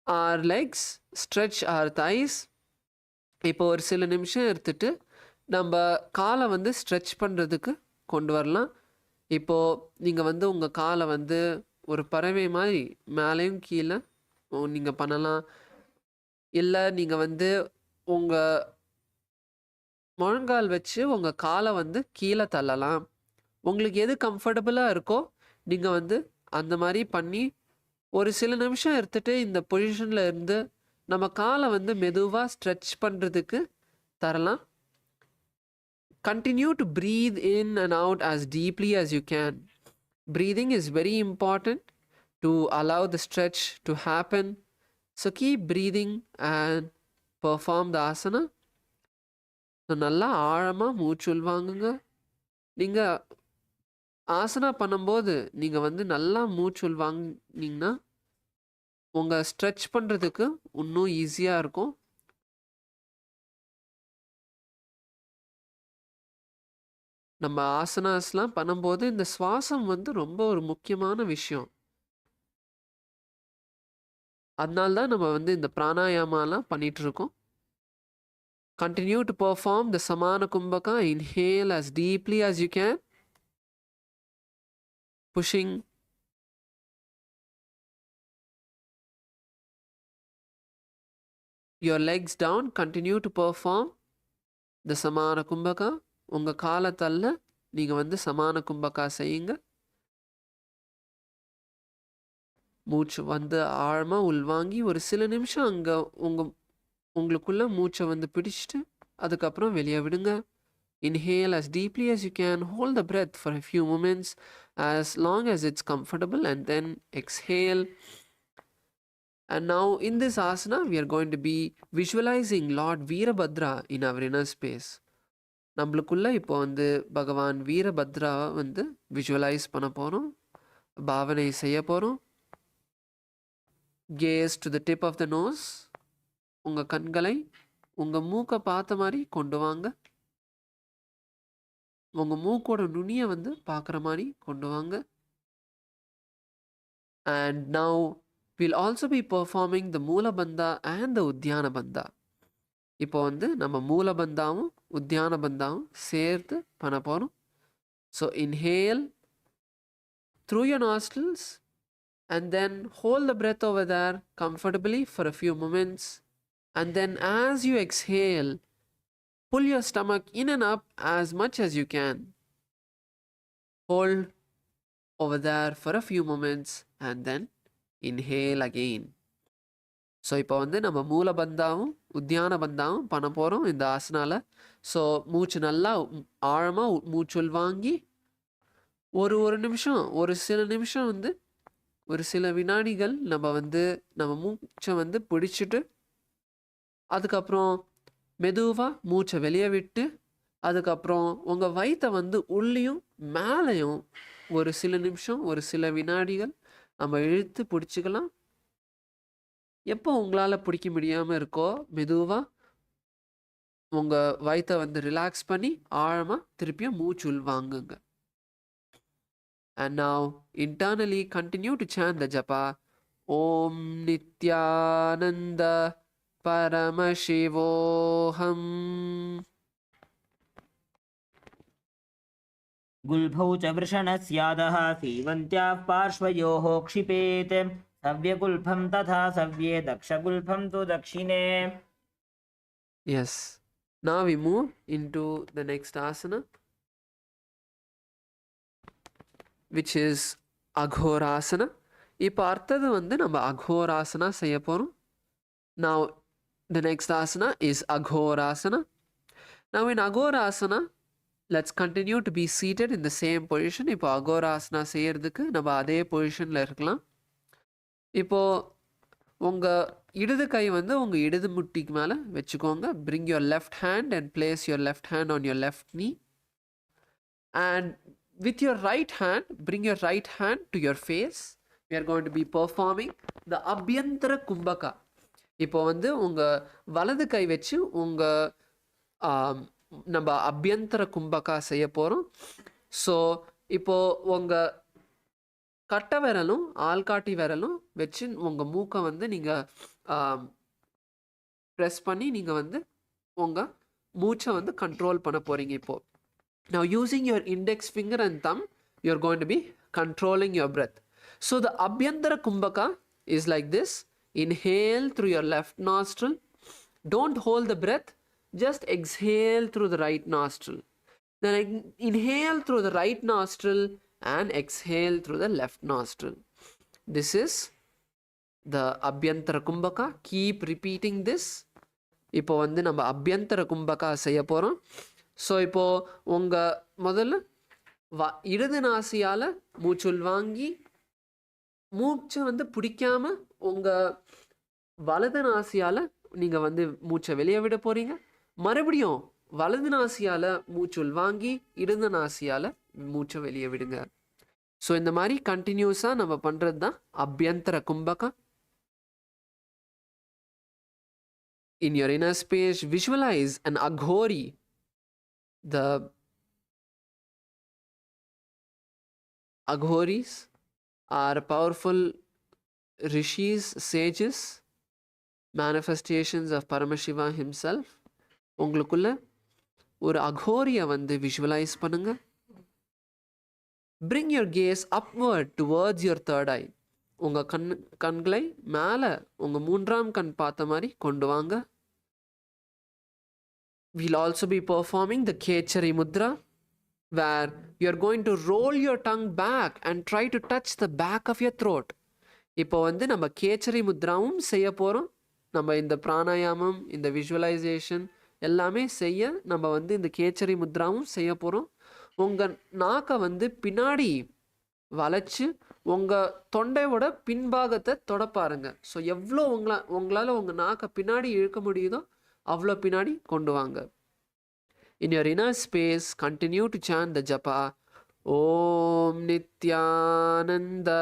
our legs, stretch our thighs. இப்போ ஒரு சில நிமிஷம் எடுத்துட்டு நம்ம காலை வந்து stretch பண்ணுறதுக்கு கொண்டு வரலாம். இப்போது நீங்கள் வந்து உங்கள் காலை வந்து ஒரு பறவை மாதிரி மேலேயும் கீழே நீங்கள் பண்ணலாம். இல்லை நீங்கள் வந்து உங்கள் முழங்கால் வச்சு உங்கள் காலை வந்து கீழே தள்ளலாம். உங்களுக்கு எது கம்ஃபர்டபுளாக இருக்கோ நீங்கள் வந்து அந்த மாதிரி பண்ணி ஒரு சில நிமிஷம் எடுத்துகிட்டு இந்த பொசிஷனில் இருந்து நம்ம காலை வந்து மெதுவாக ஸ்ட்ரெச் பண்ணுறதுக்கு தரலாம். Continue to breathe in and out as deeply as you can. Breathing is very important to allow the stretch to happen So keep breathing and perform the asana. So நல்லா ஆழமாக மூச்சு உள்வாங்குங்க. நீங்கள் ஆசனா பண்ணும்போது நீங்கள் வந்து நல்லா மூச்சு உள்வாங்கினீங்கன்னா உங்கள் ஸ்ட்ரெச் பண்ணுறதுக்கு இன்னும் ஈஸியாக இருக்கும். நம்ம ஆசனாஸ்லாம் பண்ணும்போது இந்த சுவாசம் வந்து ரொம்ப ஒரு முக்கியமான விஷயம். அதனால தான் நம்ம வந்து இந்த பிராணாயாமாலாம் பண்ணிட்டு இருக்கோம். Continue to perform the Samana Kumbhaka. Inhale as deeply as you can. Pushing. Your legs down. Continue to perform the Samana Kumbhaka. உங்க காலத்தல்ல நீங்க வந்து சமான கும்பகா செய்யுங்க. மூச்சு வந்து ஆழமா உள்வாங்கி ஒரு சில நிமிஷம் அங்க உங்களுக்குள்ள மூச்சை வந்து பிடிச்சிட்டு அதுக்கப்புறம் வெளியே விடுங்க. Inhale as deeply as you can. Hold the breath for a few moments as long as it's comfortable and then exhale. And now in this asana we are going to be visualizing Lord Veerabhadra in our inner space. நம்மளுக்குள்ள இப்போ வந்து பகவான் வீரபத்ராவை வந்து visualise பண்ண போகிறோம், பாவனை செய்ய போகிறோம். Gaze to the tip of the nose. உங்கள் கண்களை உங்கள் மூக்கை பார்த்த மாதிரி கொண்டு வாங்க. உங்கள் மூக்கோட நுனியை வந்து பார்க்குற மாதிரி கொண்டு வாங்க. And now we'll also be performing the Moolabandha and the Udyana Bandha. இப்போ வந்து நம்ம மூலபந்தாவும் உத்தியான பந்தாவும் சேர்த்து பண்ண போகிறோம். So inhale through your nostrils and then hold the breath over there comfortably for a few moments. And then as you exhale, pull your stomach in and up as much as you can. Hold over there for a few moments and then inhale again. So இப்போ வந்து நம்ம மூலபந்தாவும் உத்தியான பந்தாவும் பண்ண போகிறோம் இந்த ஆசனால. So மூச்சு நல்லா ஆழமாக மூச்சு உள்வாங்கி ஒரு நிமிஷம் ஒரு சில நிமிஷம் வந்து ஒரு சில வினாடிகள் நம்ம மூச்சை வந்து பிடிச்சிட்டு அதுக்கப்புறம் மெதுவாக மூச்சை வெளியே விட்டு அதுக்கப்புறம் உங்கள் வயிற்றை வந்து உள்ளேயும் மேலேயும் ஒரு சில நிமிஷம் ஒரு சில வினாடிகள் நம்ம இழுத்து பிடிச்சிக்கலாம். எப்போ உங்களால் பிடிக்க முடியாமல் இருக்கோ மெதுவாக உங்கள் வயிற்றை வந்து ரிலாக்ஸ் பண்ணி ஆழமாக திருப்பியும் மூச்சு உள்வாங்குங்க. And now internally continue to chant the japa. Om Nithyananda Paramashivoham.
गुल्भौ च वृषणस्यादः सीवन्त्याः पार्श्वयोः क्षिपेत् सव्यगुल्फं तथा सव्ये दक्षगुल्फं तु दक्षिणे.
Yes. Now we move into the next asana, which is Aghorasana. இப்போ அடுத்தது வந்து நம்ம அகோராசனா செய்ய போகிறோம். Now the next asana is Aghorasana. Now in Aghorasana, let's continue to be seated in the same position. இப்போ அகோராசனா செய்யறதுக்கு நம்ம அதே பொசிஷனில் இருக்கலாம். இப்போது உங்கள் இடது கை வந்து உங்கள் இடது முட்டிக்கு மேலே வச்சுக்கோங்க. Bring your left hand and place your left hand on your left knee. And with your right hand, bring your right hand to your face. We are going to be performing the Abhyantara Kumbhaka. இப்போ வந்து உங்கள் வலது கை வச்சு நம்ம அபியந்தர கும்பகா செய்ய போகிறோம். So இப்போது உங்கள் கட்டை விரலும் ஆள்காட்டி விரலும் வச்சு உங்கள் மூக்கை வந்து நீங்கள் ப்ரெஸ் பண்ணி நீங்கள் வந்து உங்கள் மூச்சை வந்து கண்ட்ரோல் பண்ண போகிறீங்க. இப்போது now using your index finger and thumb, you're going to be controlling your breath. So the Abhyantara Kumbhaka is like this. Inhale through your left nostril. Don't hold the breath. Just exhale through the right nostril. Then inhale through the right nostril and exhale through the left nostril. This is the Abhyantara Kumbhaka. Keep repeating this. இப்போ வந்து நம்ம அபியந்தர கும்பகா செய்ய போகிறோம். So இப்போது உங்கள் முதல்ல இடது நாசியால் மூச்சுள் வாங்கி மூச்சை வந்து பிடிக்காமல் உங்கள் வலது நாசியால் நீங்கள் வந்து மூச்சை வெளியே விட போகிறீங்க. மறுபடியும் வலது நாசியால் மூச்சு உள்வாங்கி இடது நாசியால் மூச்சை வெளியே விடுங்க. ஸோ இந்த மாதிரி கண்டினியூஸாக நம்ம பண்ணுறது தான் Abhyantara கும்பகம். In your inner space, visualize an aghori. The aghoris are powerful rishis, sages, manifestations of Paramashiva himself. உங்களுக்குள்ள ஒரு அகோரியை வந்து விஷுவலைஸ் பண்ணுங்க. Bring your gaze upward towards your third eye. உங்கள் கண்களை மேலே உங்கள் மூன்றாம் கண் பார்த்த மாதிரி கொண்டு வாங்க. We'll also be performing the Kechari Mudra, where you're going to roll your tongue back and try to touch the back of your throat. இப்போ வந்து நம்ம கேச்சரி முத்ராவும் செய்ய போகிறோம். நம்ம இந்த பிராணாயாமம், இந்த விஷுவலைசேஷன் எல்லாமே செய்ய நம்ம வந்து இந்த கேச்சரி முத்ராவும் செய்ய போகிறோம். உங்கள் நாக்கை வந்து பின்னாடி வளைச்சு உங்கள் தொண்டையோட பின்பாகத்தை தொட பாருங்க. ஸோ எவ்வளோ உங்களால் உங்கள் நாக்கை பின்னாடி இழுக்க முடியுதோ அவ்வளோ பின்னாடி கொண்டு வாங்க. In your inner space, continue to chant the japa. Om Nithyananda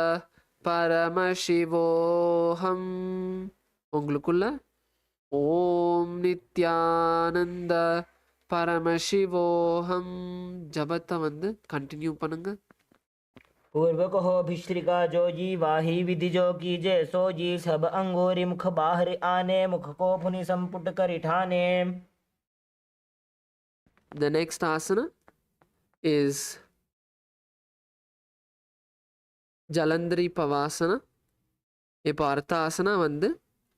Paramashivoham. உங்களுக்குள்ள ஓம் நித்யானந்த பரமசிவோஹம் ஜபத்தை வந்து கண்டினியூ பண்ணுங்க.
पूर्व कहो भिश्रिका जो जी वाही विधि जो कीजे सो जी सब अंगोरी मुख बाहर आने मुख को पुनि संपुट करि ठाने.
The next asana is Jalandhari Pavasana. இப்போ அடுத்த ஆசனா வந்து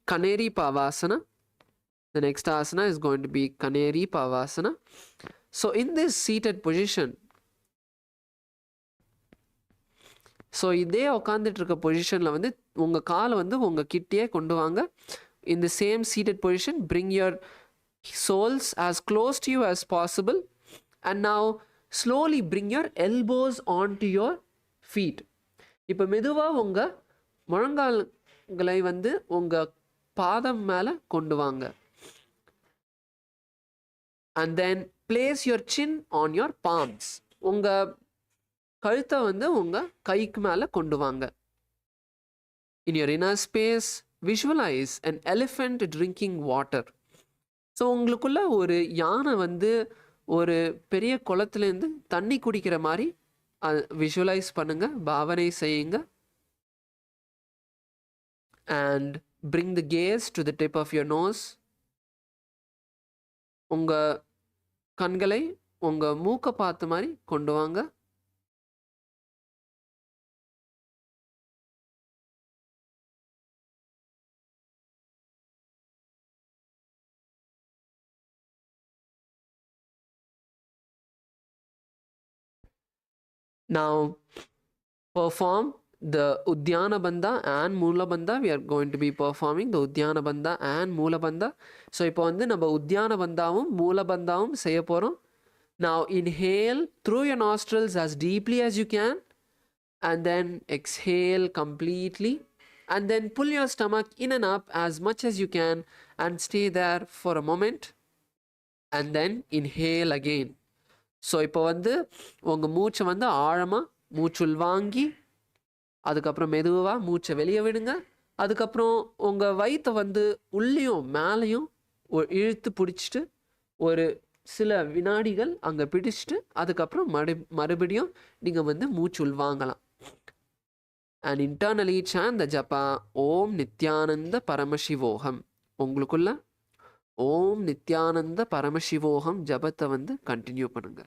Kaneri Pavasana. The next asana is going to be Kaneri Pavasana. So in this seated position, so இதே உட்காந்துட்டு இருக்க பொசிஷனில் வந்து உங்கள் காலை வந்து உங்கள் கிட்டேயே கொண்டு வாங்க. In the same seated position, bring your soles as close to you as possible. And now slowly bring your elbows onto your feet. இப்போ மெதுவாக உங்கள் முழங்கால்களை வந்து உங்கள் பாதம் மேலே கொண்டு வாங்க. And then place your chin on your palms. உங்கள் கழுத்தை வந்து உங்கள் கைக்கு மேலே கொண்டு வாங்க. In your inner space, visualize an elephant drinking water. So உங்களுக்குள்ள ஒரு யானை வந்து ஒரு பெரிய குளத்துலேருந்து தண்ணி குடிக்கிற மாதிரி விஷுவலைஸ் பண்ணுங்க, பாவனை செய்யுங்க. And bring the gaze to the tip of your nose. உங்கள் கண்களை உங்கள் மூக்கை பார்த்த மாதிரி கொண்டு வாங்க. Now perform the Udyana Bandha and Moola Bandha. We are going to be performing the Udyana Bandha and Moola Bandha. So இப்போ வந்து நம்ம Udyana Bandhaவும் Moola Bandhaவும் செய்ய போகிறோம். Now inhale through your nostrils as deeply as you can, and then exhale completely, and then pull your stomach in and up as much as you can and stay there for a moment, and then inhale again. So இப்போ வந்து உங்கள் மூச்சை வந்து ஆழமாக மூச்சுள் வாங்கி அதுக்கப்புறம் மெதுவாக மூச்சை வெளியே விடுங்க. அதுக்கப்புறம் உங்கள் வயிற்றை வந்து உள்ளேயும் மேலேயும் இழுத்து பிடிச்சிட்டு ஒரு சில வினாடிகள் அங்கே பிடிச்சிட்டு அதுக்கப்புறம் மறுபடியும் நீங்கள் வந்து மூச்சுள் வாங்கலாம். And internally chant the japa Om Nithyananda Paramashivoham. உங்களுக்குள்ள ஓம் நித்யானந்த பரமசிவோகம் ஜபத்தை வந்து கண்டினியூ பண்ணுங்க.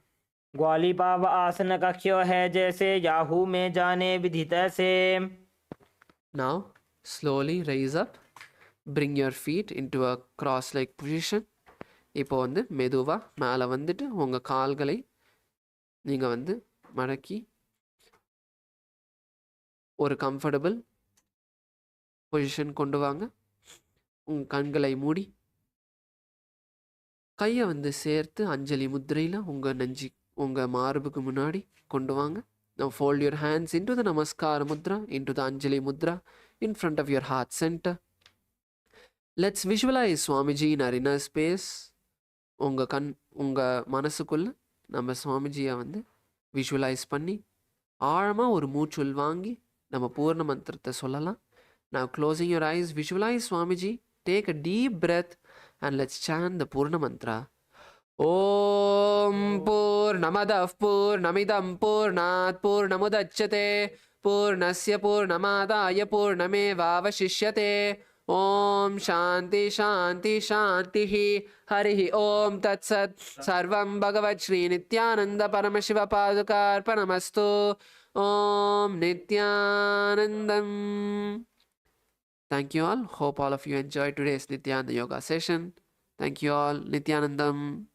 ग्वाली पाव आसन कक्ष्यो है जैसे याहू में जाने विधित से.
Now slowly raise up, bring your feet into a cross-like position. இப்போ வந்து மெதுவாக மேலே வந்துட்டு உங்கள் கால்களை நீங்கள் வந்து மடக்கி ஒரு கம்ஃபர்டபுள் பொசிஷன் கொண்டு வாங்க. உங்கள் கண்களை மூடி கையை வந்து சேர்த்து அஞ்சலி முத்திரையில் உங்கள் மார்புக்கு முன்னாடி கொண்டு வாங்க. Now fold your hands into the Namaskara Mudra, into the Anjali Mudra in front of your heart center. Let's visualize Swamiji in our inner space. உங்கள் மனசுக்குள்ள நம்ம சுவாமிஜியை வந்து விஷுவலைஸ் பண்ணி ஆழமாக ஒரு மூச்சுள் வாங்கி நம்ம பூர்ண மந்திரத்தை சொல்லலாம். Now closing your eyes, visualize Swamiji, take a deep breath and let's chant the Purna Mantra. Om Purnamadah Purnamidam Purnat Purnamudachyate Purnasya Purnamadaya Purnamevavashishyate. Om Shanti Shanti Shanti Harihi Om Tat Sat Sarvam Bhagavad Shri Nithyananda Paramashiva Padukarpanamastu. Om Nithyanandam. Thank you all. Hope all of you enjoyed today's Nithyananda Yoga session. Thank you all. Nithyanandam.